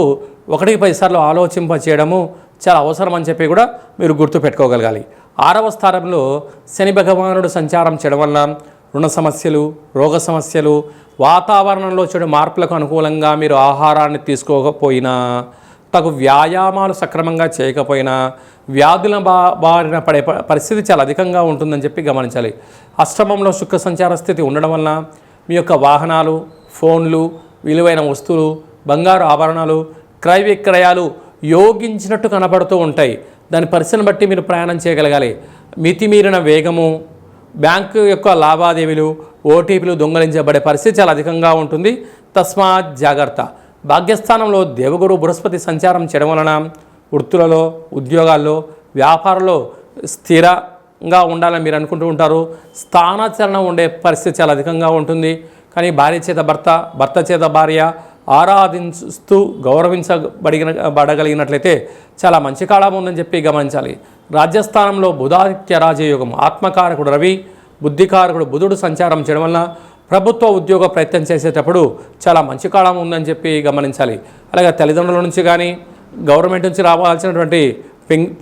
1కి 10 సార్లు ఆలోచింప చేయడము చాలా అవసరం అని చెప్పి కూడా మీరు గుర్తుపెట్టుకోగలగాలి. 6వ స్థానంలో శని భగవానుడు సంచారం చేయడం వల్ల రుణ సమస్యలు, రోగ సమస్యలు, వాతావరణంలో చెడు మార్పులకు అనుకూలంగా మీరు ఆహారాన్ని తీసుకోకపోయినా, తగు వ్యాయామాలు సక్రమంగా చేయకపోయినా వ్యాధుల బారిన పడే పరిస్థితి చాలా అధికంగా ఉంటుందని చెప్పి గమనించాలి. అష్టమంలో శుక్ర సంచార స్థితి ఉండడం వలన మీ యొక్క వాహనాలు, ఫోన్లు, విలువైన వస్తువులు, బంగారు ఆభరణాలు, క్రయ విక్రయాలు యోగించినట్టు కనబడుతూ ఉంటాయి. దాని పరిస్థితిని బట్టి మీరు ప్రయాణం చేయగలగాలి. మితిమీరిన వేగము, బ్యాంకు యొక్క లావాదేవీలు, ఓటీపీలు దొంగలించబడే పరిస్థితి చాలా అధికంగా ఉంటుంది. తస్మాత్ జాగ్రత్త. భాగ్యస్థానంలో దేవగురు బృహస్పతి సంచారం చేయడం వలన వృత్తులలో, ఉద్యోగాల్లో, వ్యాపారంలో స్థిరంగా ఉండాలని మీరు అనుకుంటూ ఉంటారు. స్థానాచరణ ఉండే పరిస్థితి చాలా అధికంగా ఉంటుంది. కానీ భార్య చేత భర్త, భర్త చేత భార్య ఆరాధిస్తూ గౌరవించబడగలిగినట్లయితే చాలా మంచి కాలం ఉందని చెప్పి గమనించాలి. రాజ్యస్థానంలో బుధాదిత్య రాజయోగం, ఆత్మకారకుడు రవి, బుద్ధికారకుడు బుధుడు సంచారం చేయడం వలన ప్రభుత్వ ఉద్యోగ ప్రయత్నం చేసేటప్పుడు చాలా మంచి కాలం ఉందని చెప్పి గమనించాలి. అలాగే తల్లిదండ్రుల నుంచి కానీ, గవర్నమెంట్ నుంచి రావాల్సినటువంటి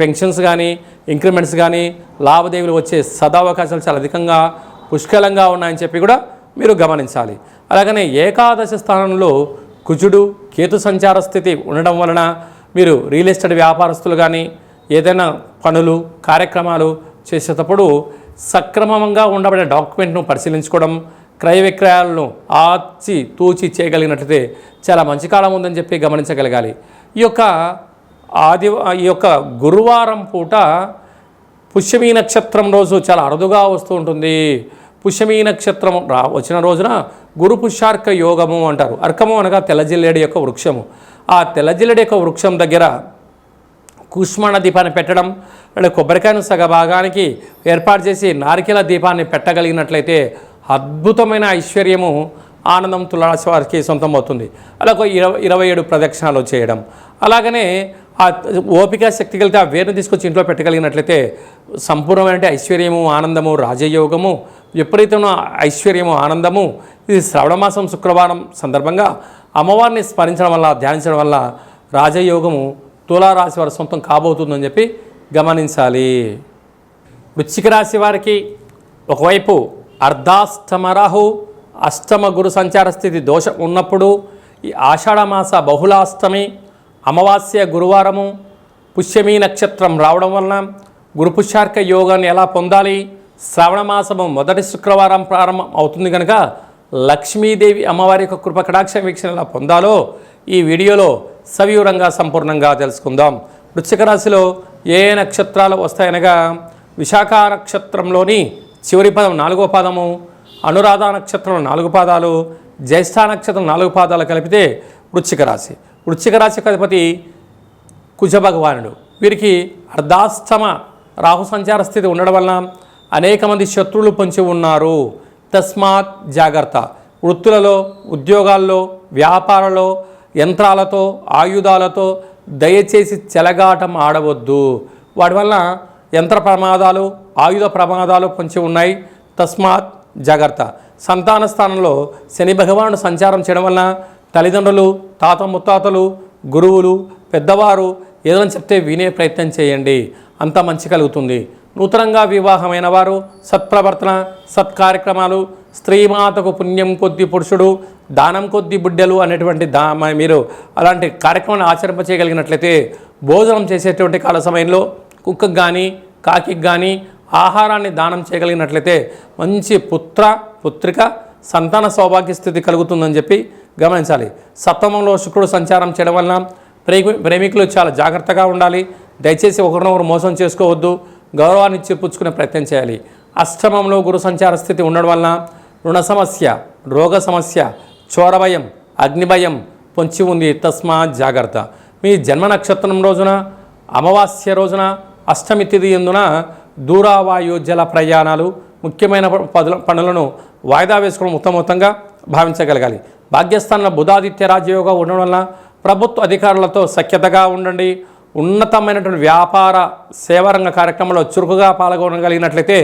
పెన్షన్స్ కానీ, ఇంక్రిమెంట్స్ కానీ, లావాదేవీలు వచ్చే సదావకాశాలు చాలా అధికంగా పుష్కలంగా ఉన్నాయని చెప్పి కూడా మీరు గమనించాలి. అలాగనే ఏకాదశ స్థానంలో కుజుడు కేతు సంచార స్థితి ఉండడం వలన మీరు రియల్ ఎస్టేట్ వ్యాపారస్తులు కానీ ఏదైనా పనులు, కార్యక్రమాలు చేసేటప్పుడు సక్రమంగా ఉండబడిన డాక్యుమెంట్ను పరిశీలించుకోవడం, క్రయ విక్రయాలను ఆచి తూచి చేయగలిగినట్లయితే చాలా మంచి కాలం ఉందని చెప్పి గమనించగలగాలి. ఈ యొక్క గురువారం పూట పుష్యమి నక్షత్రం రోజు చాలా అరుదుగా వస్తూ ఉంటుంది. పుష్యమి నక్షత్రం వచ్చిన రోజున గురు పుష్యార్క యోగము అంటారు. అర్కము అనగా తెల్లజిల్లేడు యొక్క వృక్షము. ఆ తెల్లజిల్లేడు యొక్క వృక్షం దగ్గర కుష్మాండ దీపాన్ని పెట్టడం, అంటే కొబ్బరికాయను సగభాగానికి ఏర్పాటు చేసి నారికేల దీపాన్ని పెట్టగలిగినట్లయితే అద్భుతమైన ఐశ్వర్యము, ఆనందం తులారాశి వారికి సొంతం అవుతుంది. అలా 27 ప్రదక్షిణాలు చేయడం, అలాగనే ఆ ఓపిక శక్తి కలిగితే ఆ వేరుని తీసుకొచ్చి ఇంట్లో పెట్టగలిగినట్లయితే సంపూర్ణమైన ఐశ్వర్యము, ఆనందము, రాజయోగము, విపరీతమైన ఐశ్వర్యము, ఆనందము. ఇది శ్రావణమాసం శుక్రవారం సందర్భంగా అమ్మవారిని స్మరించడం వల్ల, ధ్యానించడం వల్ల రాజయోగము తులారాశి వారి సొంతం కాబోతుందని చెప్పి గమనించాలి. వృశ్చిక రాశి వారికి ఒకవైపు అర్ధాష్టమ రాహు, అష్టమ గురు సంచార స్థితి దోషం ఉన్నప్పుడు ఈ ఆషాఢమాస బహుళాష్టమి, అమావాస్య గురువారము, పుష్యమి నక్షత్రం రావడం వలన గురు పుష్యార్క యోగాన్ని ఎలా పొందాలి, శ్రావణ మాసము మొదటి శుక్రవారం ప్రారంభం అవుతుంది కనుక లక్ష్మీదేవి అమ్మవారి యొక్క కృప కటాక్ష వీక్షణ ఎలా పొందాలో ఈ వీడియోలో సవివరంగా సంపూర్ణంగా తెలుసుకుందాం. వృశ్చిక రాశిలో ఏ నక్షత్రాలు వస్తాయనగా విశాఖ నక్షత్రంలోని చివరి పదం 4వ పాదము, అనురాధ నక్షత్రం 4 పాదాలు, జ్యేష్ఠ నక్షత్రం 4 పాదాలు కలిపితే వృశ్చిక రాశి. వృశ్చిక రాశికి అధిపతి కుజ భగవానుడు. వీరికి అర్ధాష్టమ రాహు సంచార స్థితి ఉండడం వలన అనేక మంది శత్రువులు పొంచి ఉన్నారు. తస్మాత్ జాగ్రత్త. వృత్తులలో, ఉద్యోగాల్లో, వ్యాపారంలో, యంత్రాలతో, ఆయుధాలతో, దయచేసి చెలగాటం ఆడవద్దు. వాటి వల్ల యంత్ర ప్రమాదాలు, ఆయుధ ప్రమాదాలు కొంచెం ఉన్నాయి. తస్మాత్ జాగ్రత్త. సంతాన స్థానంలో శని భగవానుడు సంచారం చేయడం వలన తల్లిదండ్రులు, తాత ముత్తాతలు, గురువులు, పెద్దవారు ఏదైనా చెప్తే వినే ప్రయత్నం చేయండి, అంత మంచి కలుగుతుంది. నూతనంగా వివాహమైన వారు సత్ప్రవర్తన, సత్కార్యక్రమాలు, స్త్రీమాతకు పుణ్యం కొద్ది పురుషుడు, దానం కొద్ది బిడ్డలు అనేటువంటి మీరు అలాంటి కార్యక్రమాన్ని ఆచరింపచేయగలిగినట్లయితే భోజనం చేసేటువంటి కాల సమయంలో కుక్కకు కానీ కాకికి కానీ ఆహారాన్ని దానం చేయగలిగినట్లయితే మంచి పుత్రిక సంతాన సౌభాగ్య స్థితి కలుగుతుందని చెప్పి గమనించాలి. సప్తమంలో శుక్రుడు సంచారం చేయడం వలన ప్రేమికులు చాలా జాగ్రత్తగా ఉండాలి. దయచేసి ఒకరినొకరు మోసం చేసుకోవద్దు, గౌరవాన్ని ఇచ్చిపుచ్చుకునే ప్రయత్నం చేయాలి. అష్టమంలో గురు సంచార స్థితి ఉండడం వలన రుణ సమస్య, రోగ సమస్య, చోరభయం, అగ్నిభయం పొంచి ఉంది. తస్మాత్ జాగ్రత్త. మీ జన్మ నక్షత్రం రోజున, అమావాస్య రోజున, అష్టమి తిథి ఎందున దూరావాయు జల ప్రయాణాలు, ముఖ్యమైన పనులను వాయిదా వేసుకోవడం ఉత్తమోత్తంగా భావించగలగాలి. భాగ్యస్థానంలో బుధాదిత్య రాజయోగం ఉండడం వలన ప్రభుత్వ అధికారులతో సఖ్యతగా ఉండండి. ఉన్నతమైనటువంటి వ్యాపార సేవారంగ కార్యక్రమంలో చురుకుగా పాల్గొనగలిగినట్లయితే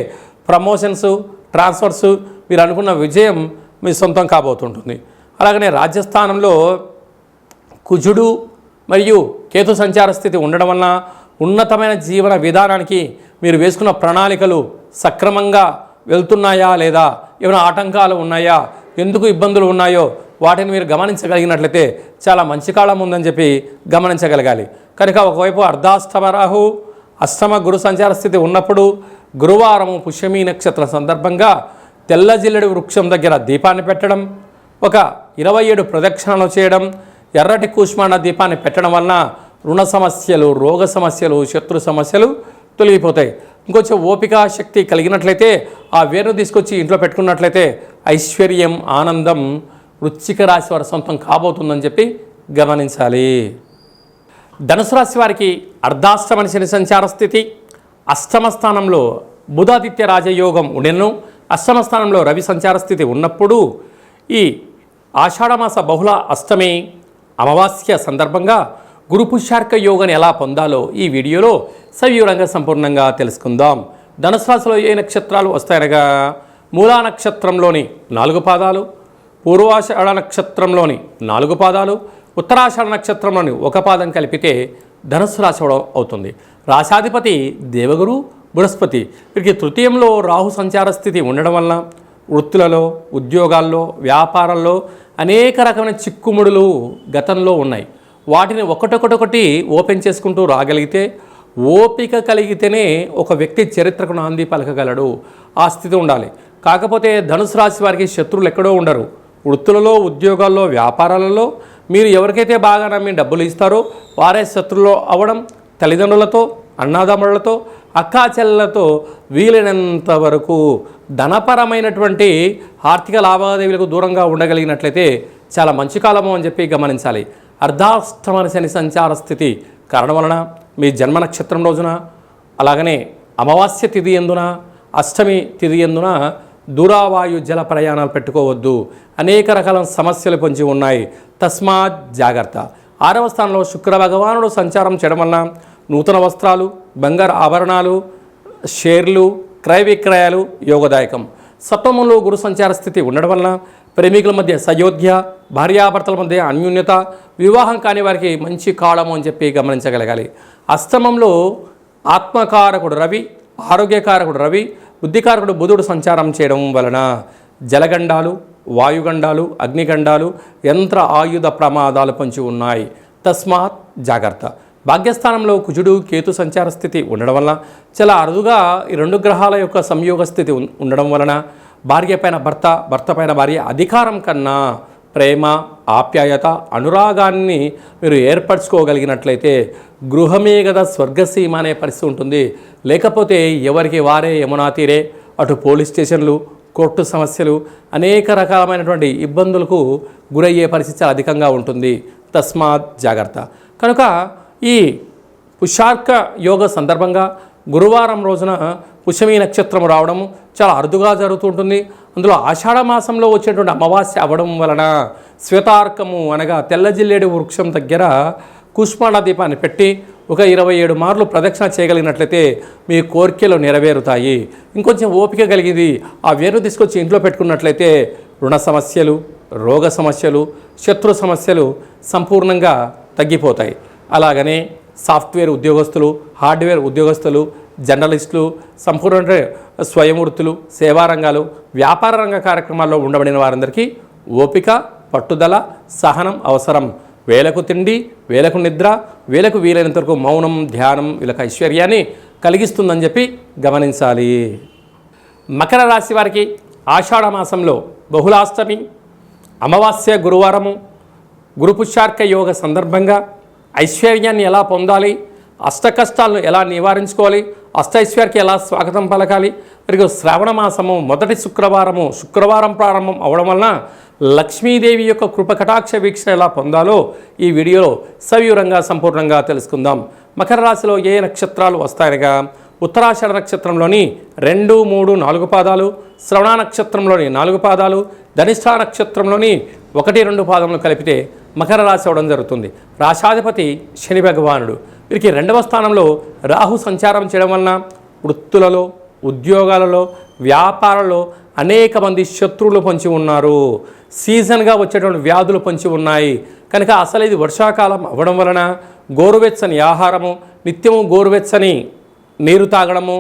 ప్రమోషన్స్, ట్రాన్స్ఫర్స్, మీరు అనుకున్న విజయం మీ సొంతం కాబోతుంటుంది. అలాగనే రాజ్యస్థానంలో కుజుడు మరియు కేతు సంచార స్థితి ఉండడం వలన ఉన్నతమైన జీవన విధానానికి మీరు వేసుకున్న ప్రణాళికలు సక్రమంగా వెళ్తున్నాయా లేదా, ఏమైనా ఆటంకాలు ఉన్నాయా, ఎందుకు ఇబ్బందులు ఉన్నాయో వాటిని మీరు గమనించగలిగినట్లయితే చాలా మంచి కాలం ఉందని చెప్పి గమనించగలగాలి. కనుక ఒకవైపు అర్ధాష్టమ రాహు, అష్టమ గురు సంచార స్థితి ఉన్నప్పుడు గురువారము పుష్యమీ నక్షత్ర సందర్భంగా తెల్ల జిల్లెడు వృక్షం దగ్గర దీపాన్ని పెట్టడం, ఒక 27 ప్రదక్షిణలు చేయడం, ఎర్రటి కూష్మాండ దీపాన్ని పెట్టడం వలన రుణ సమస్యలు, రోగ సమస్యలు, శత్రు సమస్యలు తొలగిపోతాయి. ఇంకొంచెం ఓపిక శక్తి కలిగినట్లయితే ఆ వేరును తీసుకొచ్చి ఇంట్లో పెట్టుకున్నట్లయితే ఐశ్వర్యం, ఆనందం వృశ్చిక రాశి వారి సొంతం కాబోతుందని చెప్పి గమనించాలి. ధనుసు రాశి వారికి అర్ధాష్టమ శని సంచార స్థితి, అష్టమ స్థానంలో బుధాదిత్య రాజయోగం ఉండెను, అష్టమ స్థానంలో రవి సంచార స్థితి ఉన్నప్పుడు ఈ ఆషాఢమాస బహుళ అష్టమి అమావాస్య సందర్భంగా గురు పుష్యార్క యోగాన్ని ఎలా పొందాలో ఈ వీడియోలో సవివరంగా సంపూర్ణంగా తెలుసుకుందాం. ధనుసు రాశిలో ఏ నక్షత్రాలు వస్తాయనగా మూలా నక్షత్రంలోని 4 పాదాలు, పూర్వాషాఢ నక్షత్రంలోని 4 పాదాలు, ఉత్తరాషాఢ నక్షత్రంలోని 1 పాదం కలిపితే ధనుసు రాశి అవుతుంది. రాశాధిపతి దేవగురు బృహస్పతి. వీరికి తృతీయంలో రాహు సంచార స్థితి ఉండడం వలన వృత్తులలో, ఉద్యోగాల్లో, వ్యాపారాల్లో అనేక రకమైన చిక్కుముడులు గతంలో ఉన్నాయి. వాటిని ఒకటొకటి ఓపెన్ చేసుకుంటూ రాగలిగితే, ఓపిక కలిగితేనే ఒక వ్యక్తి చరిత్రకు నాంది పలకగలడు. ఆ స్థితి ఉండాలి. కాకపోతే ధనుసు రాశి వారికి శత్రువులు ఎక్కడో ఉండరు. వృత్తులలో, ఉద్యోగాల్లో, వ్యాపారాలలో మీరు ఎవరికైతే బాగా నమ్మి డబ్బులు ఇస్తారో వారే శత్రువులు అవ్వడం, తల్లిదండ్రులతో, అన్నాదమ్ములతో, అక్కాచెల్లెలతో వీలైనంత వరకు ధనపరమైనటువంటి ఆర్థిక లావాదేవీలకు దూరంగా ఉండగలిగినట్లయితే చాలా మంచి కాలము అని చెప్పి గమనించాలి. అర్ధాష్టమ శని సంచార స్థితి కారణం వలన మీ జన్మ నక్షత్రం రోజున, అలాగనే అమావాస్య తిథి ఎందున, అష్టమి తిథి ఎందున దూరావాయు జల ప్రయాణాలు పెట్టుకోవద్దు. అనేక రకాల సమస్యలు పొంచి ఉన్నాయి. తస్మాత్ జాగ్రత్త. 6వ స్థానంలో శుక్ర భగవానుడు సంచారం చేయడం వలన నూతన వస్త్రాలు, బంగారు ఆభరణాలు, షేర్లు, క్రయ విక్రయాలు యోగదాయకం. సప్తమంలో గురు సంచార స్థితి ఉండడం వలన ప్రేమికుల మధ్య సయోధ్య, భార్యాభర్తల మధ్య అన్యోన్యత, వివాహం కాని వారికి మంచి కాలము అని చెప్పి గమనించగలగాలి. అష్టమంలో ఆత్మకారకుడు రవి, ఆరోగ్యకారకుడు రవి, బుద్ధికారకుడు బుధుడు సంచారం చేయడం వలన జలగండాలు, వాయుగండాలు, అగ్నిగండాలు, యంత్ర ఆయుధ ప్రమాదాలు పొంచి ఉన్నాయి. తస్మాత్ జాగ్రత్త. భాగ్యస్థానంలో కుజుడు కేతు సంచార స్థితి ఉండడం వలన చాలా అరుదుగా ఈ 2 గ్రహాల యొక్క సంయోగ స్థితి ఉండడం వలన భార్య పైన భర్త, భర్త పైన భార్య అధికారం కన్నా ప్రేమ, ఆప్యాయత, అనురాగాన్ని మీరు ఏర్పరచుకోగలిగినట్లయితే గృహమే కదా స్వర్గసీమ అనే పరిస్థితి ఉంటుంది. లేకపోతే ఎవరికి వారే యమునా తీరే, అటు పోలీస్ స్టేషన్లు, కోర్టు సమస్యలు, అనేక రకాలైనటువంటి ఇబ్బందులకు గురయ్యే పరిస్థితి చాలా అధికంగా ఉంటుంది. తస్మాత్ జాగ్రత్త. కనుక ఈ పుష్యార్క యోగ సందర్భంగా గురువారం రోజున పుష్యమీ నక్షత్రం రావడం చాలా అరుదుగా జరుగుతుంటుంది. అందులో ఆషాఢ మాసంలో వచ్చేటువంటి అమావాస్య అవ్వడం వలన శ్వేతార్కము అనగా తెల్ల జిల్లేడు వృక్షం దగ్గర కూష్మాండ దీపాన్ని పెట్టి ఒక 27 మార్లు ప్రదక్షిణ చేయగలిగినట్లయితే మీ కోరికలు నెరవేరుతాయి. ఇంకొంచెం ఓపిక కలిగింది ఆ వేరును తీసుకొచ్చి ఇంట్లో పెట్టుకున్నట్లయితే రుణ సమస్యలు, రోగ సమస్యలు, శత్రు సమస్యలు సంపూర్ణంగా తగ్గిపోతాయి. అలాగనే సాఫ్ట్వేర్ ఉద్యోగస్తులు, హార్డ్వేర్ ఉద్యోగస్తులు, జర్నలిస్టులు, సంపూర్ణ స్వయం వృత్తులు, సేవా రంగాలు, వ్యాపార రంగ కార్యక్రమాల్లో ఉండబడిన వారందరికీ ఓపిక, పట్టుదల, సహనం అవసరం. వేలకు తిండి, వేలకు నిద్ర, వేలకు వీలైనంత వరకు మౌనం, ధ్యానం వీళ్ళకి ఐశ్వర్యాన్ని కలిగిస్తుందని చెప్పి గమనించాలి. మకర రాశి వారికి ఆషాఢ మాసంలో బహుళాష్టమి, అమావాస్య గురువారము, గురు పుష్యార్క యోగ సందర్భంగా ఐశ్వర్యాన్ని ఎలా పొందాలి, అష్ట కష్టాలను ఎలా నివారించుకోవాలి, అష్టైశ్వర్యకి ఎలా స్వాగతం పలకాలి, మరియు శ్రావణ మాసము మొదటి శుక్రవారం ప్రారంభం అవడం వలన లక్ష్మీదేవి యొక్క కృపకటాక్ష వీక్షణ ఎలా పొందాలో ఈ వీడియోలో సవివరంగా సంపూర్ణంగా తెలుసుకుందాం. మకర రాశిలో ఏ నక్షత్రాలు వస్తాయనగా ఉత్తరాషాఢ నక్షత్రంలోని 2, 3, 4 పాదాలు, శ్రవణ నక్షత్రంలోని 4 పాదాలు, ధనిష్ఠా నక్షత్రంలోని 1, 2 పాదములు కలిపితే మకర రాశి అవడం జరుగుతుంది. రాశాధిపతి శని భగవానుడు. వీరికి 2వ స్థానంలో రాహు సంచారం చేయడం వలన వృత్తులలో, ఉద్యోగాలలో, వ్యాపారాలలో అనేక మంది శత్రువులు పొంచి ఉన్నారు. సీజన్గా వచ్చేటువంటి వ్యాధులు పొంచి ఉన్నాయి కనుక అసలు ఇది వర్షాకాలం అవ్వడం వలన గోరువెచ్చని ఆహారము, నిత్యము గోరువెచ్చని నీరు తాగడము,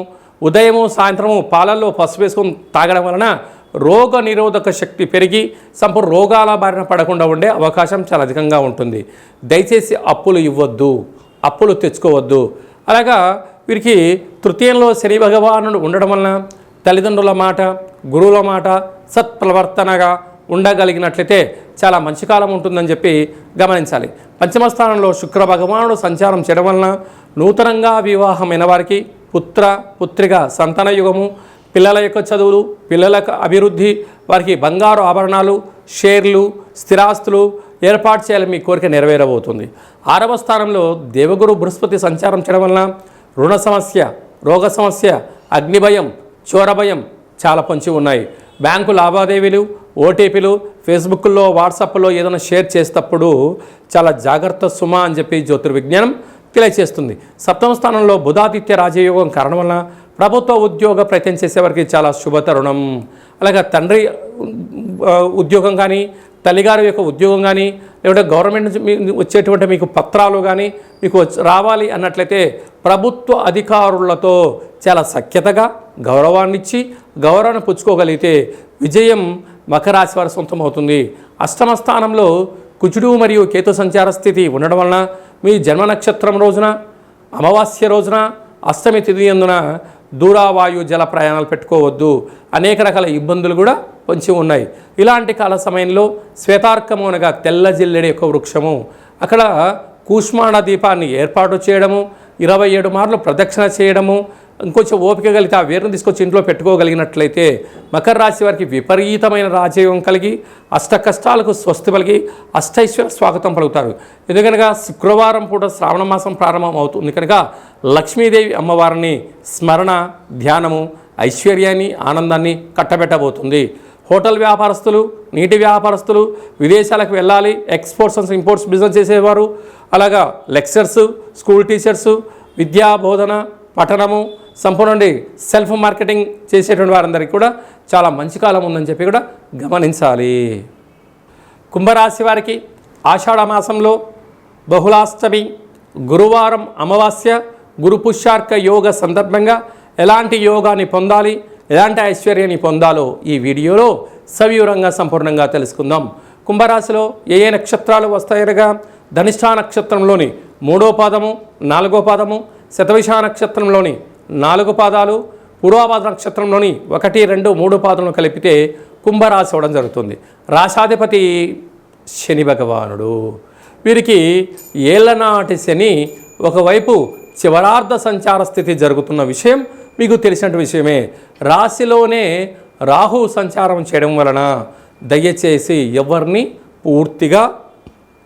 ఉదయము సాయంత్రము పాలల్లో పసుపు వేసుకొని తాగడం వలన రోగ నిరోధక శక్తి పెరిగి సంపూర్ణ రోగాల బారిన పడకుండా ఉండే అవకాశం చాలా అధికంగా ఉంటుంది. దయచేసి అప్పులు ఇవ్వద్దు, అప్పులు తెచ్చుకోవద్దు. అలాగా వీరికి తృతీయంలో శని భగవానుడు ఉండడం వలన తల్లిదండ్రుల మాట, గురువుల మాట సత్ప్రవర్తనగా ఉండగలిగినట్లయితే చాలా మంచి కాలం ఉంటుందని చెప్పి గమనించాలి. పంచమ స్థానంలో శుక్ర భగవానుడు సంచారం చేయడం వలన నూతనంగా వివాహమైన వారికి పుత్ర పుత్రిక సంతాన యుగము, పిల్లల యొక్క చదువులు, పిల్లల అభివృద్ధి, వారికి బంగారు ఆభరణాలు, షేర్లు, స్థిరాస్తులు ఏర్పాటు చేయాలని మీ కోరిక నెరవేరబోతుంది. 6వ స్థానంలో దేవగురు బృహస్పతి సంచారం చేయడం వలన రుణ సమస్య, రోగ సమస్య, అగ్నిభయం, చోరభయం చాలా పొంచి ఉన్నాయి. బ్యాంకు లావాదేవీలు, ఓటీపీలు, ఫేస్బుక్లో, వాట్సాప్లో ఏదైనా షేర్ చేసేటప్పుడు చాలా జాగ్రత్త సుమా అని చెప్పి జ్యోతిర్విజ్ఞానం తెలియచేస్తుంది. 7వ స్థానంలో బుధాదిత్య రాజయోగం కారణం వలన ప్రభుత్వ ఉద్యోగ ప్రయత్నం చేసేవారికి చాలా శుభతరుణం. అలాగే తండ్రి ఉద్యోగం కానీ, తల్లిగారి యొక్క ఉద్యోగం కానీ, లేకుంటే గవర్నమెంట్ నుంచి వచ్చేటువంటి మీకు పత్రాలు కానీ మీకు రావాలి అన్నట్లయితే ప్రభుత్వ అధికారులతో చాలా సఖ్యతగా గౌరవాన్నిచ్చి గౌరవాన్ని పుచ్చుకోగలిగితే విజయం మకర రాశి వారి సొంతం అవుతుంది. 8వ స్థానంలో కుజుడు మరియు కేతు సంచార స్థితి ఉండడం వలన మీ జన్మ నక్షత్రం రోజున, అమావాస్య రోజున, అష్టమి తిథి యందున దూరావాయు జల ప్రయాణాలు పెట్టుకోవద్దు. అనేక రకాల ఇబ్బందులు కూడా పొంచి ఉన్నాయి. ఇలాంటి కాల సమయంలో శ్వేతార్కము అనగా తెల్ల జిల్లెడి యొక్క వృక్షము, అక్కడ కూష్మాండ దీపాన్ని ఏర్పాటు చేయడము, 27 మార్లు ప్రదక్షిణ చేయడము, ఇంకొంచెం ఓపిక కలిగితే ఆ వేరును తీసుకొచ్చి ఇంట్లో పెట్టుకోగలిగినట్లయితే మకర రాశి వారికి విపరీతమైన రాజయోగం కలిగి అష్ట కష్టాలకు స్వస్తి పలిగి అష్టైశ్వర్య స్వాగతం పలుకుతారు. ఎందుకనగా శుక్రవారం పూట శ్రావణ మాసం ప్రారంభం అవుతుంది కనుక లక్ష్మీదేవి అమ్మవారిని స్మరణ, ధ్యానము ఐశ్వర్యాన్ని, ఆనందాన్ని కట్టబెట్టబోతుంది. హోటల్ వ్యాపారస్తులు, నీటి వ్యాపారస్తులు, విదేశాలకు వెళ్ళాలి, ఎక్స్పోర్ట్స్ అండ్ ఇంపోర్ట్స్ బిజినెస్ చేసేవారు, అలాగా లెక్చరర్స్, స్కూల్ టీచర్సు, విద్యా బోధన, పఠనము, సంపూర్ణ సెల్ఫ్ మార్కెటింగ్ చేసేటువంటి వారందరికీ కూడా చాలా మంచి కాలం ఉందని చెప్పి కూడా గమనించాలి. కుంభరాశి వారికి ఆషాఢ మాసంలో బహుళాష్టమి, గురువారం, అమావాస్య, గురు పుష్యార్క యోగ సందర్భంగా ఎలాంటి యోగాన్ని పొందాలి, ఎలాంటి ఐశ్వర్యాన్ని పొందాలో ఈ వీడియోలో సవివరంగా సంపూర్ణంగా తెలుసుకుందాం. కుంభరాశిలో ఏ నక్షత్రాలు వస్తాయనగా ధనిష్ఠా నక్షత్రంలోని 3వ పాదము, 4వ పాదము, శతభిష నక్షత్రంలోని 4 పాదాలు, పూర్వభాద్ర నక్షత్రంలోని 1, 2, 3 పాదములు కలిపితే కుంభరాశి అవడం జరుగుతుంది. రాశాధిపతి శని భగవానుడు. వీరికి ఏళ్లనాటి శని ఒకవైపు చివరార్ధ సంచార స్థితి జరుగుతున్న విషయం మీకు తెలిసిన విషయమే. రాశిలోనే రాహు సంచారం చేయడం వలన దయచేసి ఎవరిని పూర్తిగా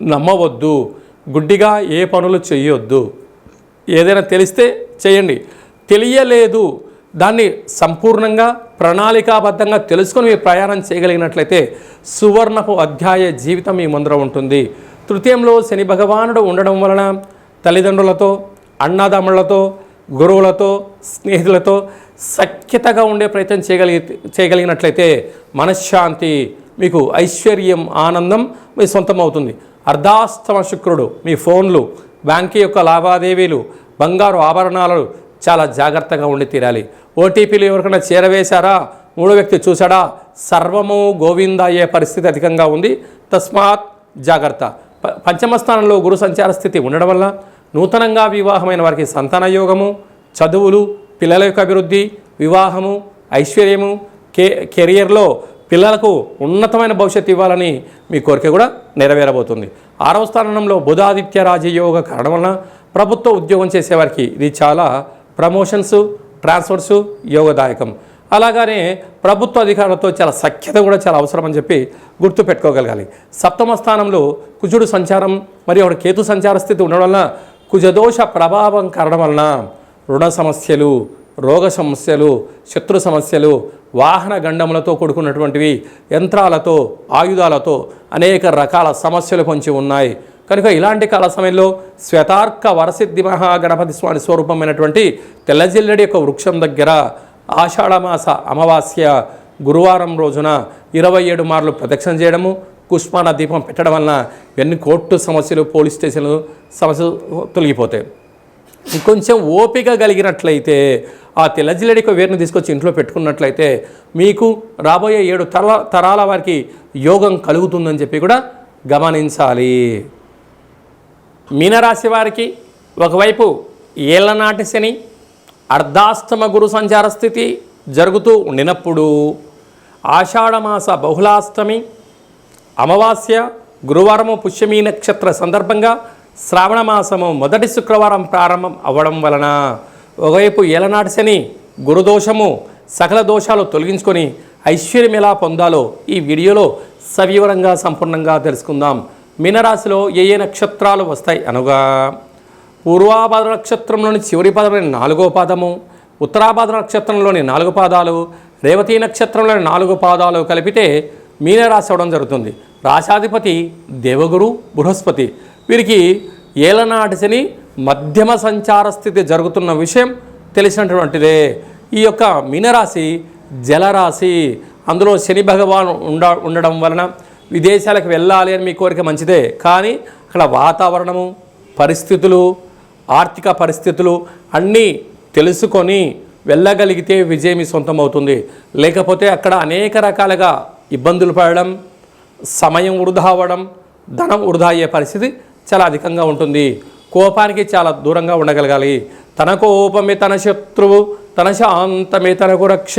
నమ్మవద్దు, గుడ్డిగా ఏ పనులు చేయొద్దు. ఏదైనా తెలిస్తే చేయండి, తెలియలేదు దాన్ని సంపూర్ణంగా ప్రణాళికాబద్ధంగా తెలుసుకొని మీరు ప్రయాణం చేయగలిగినట్లయితే సువర్ణపు అధ్యాయ జీవితం మీ ముందర ఉంటుంది. తృతీయంలో శని భగవానుడు ఉండడం వలన తల్లిదండ్రులతో, అన్నదమ్ములతో, గురువులతో, స్నేహితులతో సఖ్యతగా ఉండే ప్రయత్నం చేయగలిగినట్లయితే మనశ్శాంతి, మీకు ఐశ్వర్యం, ఆనందం మీ సొంతం అవుతుంది. అర్ధాస్తమ శుక్రుడు మీ ఫోన్లు, బ్యాంకు యొక్క లావాదేవీలు, బంగారు ఆభరణాలు చాలా జాగ్రత్తగా ఉండి తీరాలి. ఓటీపీలు ఎవరికైనా చేరవేశారా, మూడో వ్యక్తి చూశాడా, సర్వము గోవింద అయ్యే పరిస్థితి అధికంగా ఉంది. తస్మాత్ జాగ్రత్త. పంచమ స్థానంలో గురు సంచార స్థితి ఉండడం వల్ల నూతనంగా వివాహమైన వారికి సంతాన యోగము, చదువులు, పిల్లల యొక్క అభివృద్ధి, వివాహము, ఐశ్వర్యము, కెరియర్లో పిల్లలకు ఉన్నతమైన భవిష్యత్తు ఇవ్వాలని మీ కోరిక కూడా నెరవేరబోతుంది. 6వ స్థానంలో బుధాదిత్య రాజయోగ కారణం వలన ప్రభుత్వ ఉద్యోగం చేసేవారికి ఇది చాలా ప్రమోషన్స్, ట్రాన్స్ఫర్స్ యోగదాయకం. అలాగనే ప్రభుత్వ అధికారులతో చాలా సఖ్యత కూడా చాలా అవసరం అని చెప్పి గుర్తుపెట్టుకోగలగాలి. 7వ స్థానంలో కుజుడు సంచారం మరియు అక్కడ కేతు సంచార స్థితి ఉండడం వలన కుజదోష ప్రభావం కారణం వలన రుణ సమస్యలు, రోగ సమస్యలు, శత్రు సమస్యలు, వాహన గండములతో కూడుకున్నటువంటివి, యంత్రాలతో, ఆయుధాలతో అనేక రకాల సమస్యలు పొంచి ఉన్నాయి. కనుక ఇలాంటి కాల సమయంలో శ్వేతార్క వరసిద్ధి మహాగణపతి స్వామి స్వరూపమైనటువంటి తెల్లజిల్లెడి యొక్క వృక్షం దగ్గర ఆషాఢమాస అమావాస్య గురువారం రోజున 27 మార్లు ప్రదక్షిణ చేయడము, కుష్మాన దీపం పెట్టడం వలన ఎన్ని కోర్టు సమస్యలు, పోలీస్ స్టేషన్లు సమస్యలు తొలగిపోతాయి. ఇంకొంచెం ఓపిక కలిగినట్లయితే ఆ తెల్లజిల్లెడి యొక్క వేరుని తీసుకొచ్చి ఇంట్లో పెట్టుకున్నట్లయితే మీకు రాబోయే 7 తరాల వారికి యోగం కలుగుతుందని చెప్పి కూడా గమనించాలి. మీనరాశి వారికి ఒకవైపు ఏళ్ళనాటి శని, అర్ధాష్టమ గురు సంచార స్థితి జరుగుతూ ఉండినప్పుడు ఆషాఢమాస బహుళాష్టమి, అమావాస్య, గురువారము పుష్యమీ నక్షత్ర సందర్భంగా శ్రావణ మాసము మొదటి శుక్రవారం ప్రారంభం అవ్వడం వలన ఒకవైపు ఏలనాటి శని, గురుదోషము, సకల దోషాలు తొలగించుకొని ఐశ్వర్యం ఎలా పొందాలో ఈ వీడియోలో సవివరంగా సంపూర్ణంగా తెలుసుకుందాం. మీనరాశిలో ఏ నక్షత్రాలు వస్తాయి అనగా పూర్వాభాద్ర నక్షత్రంలోని చివరి పాదంలోని 4వ పాదము, ఉత్తరాభాద్ర నక్షత్రంలోని 4 పాదాలు, రేవతి నక్షత్రంలోని 4 పాదాలు కలిపితే మీనరాశి అవడం జరుగుతుంది. రాశాధిపతి దేవగురు బృహస్పతి. వీరికి ఏలనాటి శని మధ్యమ సంచార స్థితి జరుగుతున్న విషయం తెలిసినటువంటిదే. ఈ యొక్క మీనరాశి జలరాశి, అందులో శని భగవాన్ ఉండడం వలన విదేశాలకు వెళ్ళాలి అని మీ కోరిక మంచిదే. కానీ అక్కడ వాతావరణము, పరిస్థితులు, ఆర్థిక పరిస్థితులు అన్నీ తెలుసుకొని వెళ్ళగలిగితే విజయం మీ సొంతం అవుతుంది. లేకపోతే అక్కడ అనేక రకాలుగా ఇబ్బందులు పడడం, సమయం వృధా అవ్వడం, ధనం వృధా అయ్యే పరిస్థితి చాలా అధికంగా ఉంటుంది. కోపానికి చాలా దూరంగా ఉండగలగాలి. తన కోపమే తన శత్రువు, తన శాంతమే తనకు రక్ష,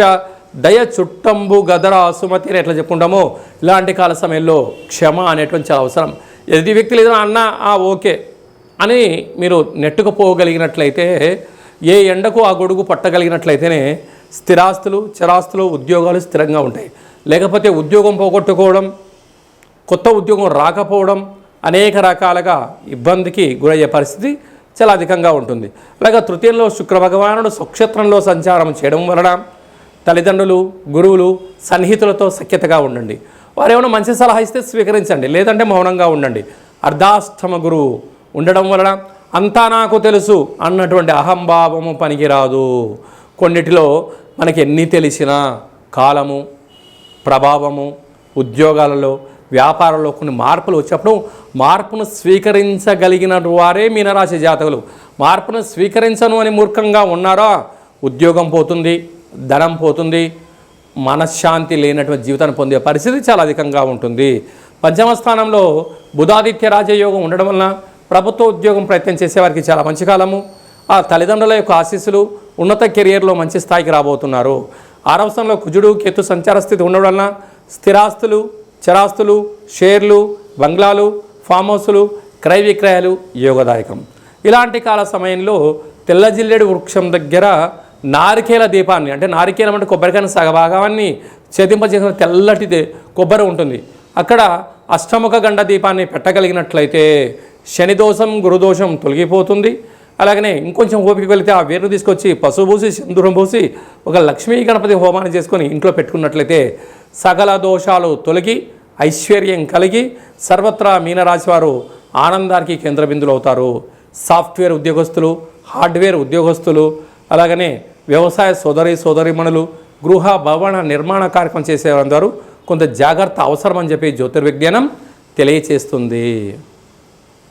దయ చుట్టంబు గదర సుమతి అని ఎట్లా చెప్పుకుంటామో ఇలాంటి కాల సమయంలో క్షమ అనేటువంటి చాలా అవసరం. ఎదుటి వ్యక్తులు ఏదైనా అన్నా ఓకే అని మీరు నెట్టుకుపోగలిగినట్లయితే, ఏ ఎండకు ఆ గొడుగు పట్టగలిగినట్లయితేనే స్థిరాస్తులు, చరాస్తులు, ఉద్యోగాలు స్థిరంగా ఉంటాయి. లేకపోతే ఉద్యోగం పోగొట్టుకోవడం, కొత్త ఉద్యోగం రాకపోవడం, అనేక రకాలుగా ఇబ్బందికి గురయ్యే పరిస్థితి చాలా అధికంగా ఉంటుంది. అలాగే తృతీయంలో శుక్ర భగవానుడు స్వక్షేత్రంలో సంచారం చేయడం వలన తల్లిదండ్రులు, గురువులు, సన్నిహితులతో సఖ్యతగా ఉండండి. వారు ఏమైనా మంచి సలహా ఇస్తే స్వీకరించండి, లేదంటే మౌనంగా ఉండండి. అర్ధాష్టమ గురువు ఉండడం వలన అంతా నాకు తెలుసు అన్నటువంటి అహంభావము పనికిరాదు. కొన్నిటిలో మనకి ఎన్ని తెలిసినా కాలము, ప్రభావము, ఉద్యోగాలలో, వ్యాపారంలో కొన్ని మార్పులు వచ్చినప్పుడు మార్పును స్వీకరించగలిగిన వారే మీనరాశి జాతకులు. మార్పును స్వీకరించను అని మూర్ఖంగా ఉన్నారో ఉద్యోగం పోతుంది, ధనం పోతుంది, మనశ్శాంతి లేనటువంటి జీవితాన్ని పొందే పరిస్థితి చాలా అధికంగా ఉంటుంది. పంచమ స్థానంలో బుధాదిత్య రాజయోగం ఉండడం వలన ప్రభుత్వ ఉద్యోగం ప్రయత్నం చేసేవారికి చాలా మంచి కాలము. ఆ తల్లిదండ్రుల యొక్క ఆశీస్సులు ఉన్నత కెరియర్లో మంచి స్థాయికి రాబోతున్నారు. 6వ స్థానంలో కుజుడు కేతు సంచార స్థితి ఉండడం వలన స్థిరాస్తులు, చరాస్తులు, షేర్లు, బంగ్లాలు, ఫామ్ హౌస్లు, క్రయ విక్రయాలు యోగదాయకం. ఇలాంటి కాల సమయంలో తెల్లజిల్లెడు వృక్షం దగ్గర నారికేల దీపాన్ని, అంటే నారికేలం అంటే కొబ్బరికాయ సగభాగాన్ని చేతింపజేసిన తెల్లటి కొబ్బరి ఉంటుంది, అక్కడ అష్టముఖ గండ దీపాన్ని పెట్టగలిగినట్లయితే శనిదోషం, గురుదోషం తొలగిపోతుంది. అలాగనే ఇంకొంచెం ఓపిక వెళితే ఆ వేరును తీసుకొచ్చి పసుపు పూసి, సింధూరం పూసి ఒక లక్ష్మీ గణపతి హోమాన్ని చేసుకొని ఇంట్లో పెట్టుకున్నట్లయితే సకల దోషాలు తొలగి ఐశ్వర్యం కలిగి సర్వత్రా మీనరాశి వారు ఆనందానికి కేంద్ర బిందులు అవుతారు. సాఫ్ట్వేర్ ఉద్యోగస్తులు, హార్డ్వేర్ ఉద్యోగస్తులు, అలాగనే వ్యవసాయ సోదరీమణులు, గృహ భవన నిర్మాణ కార్యక్రమం చేసేవారు కొంత జాగ్రత్త అవసరం అని చెప్పి జ్యోతిర్విజ్ఞానం తెలియచేస్తుంది.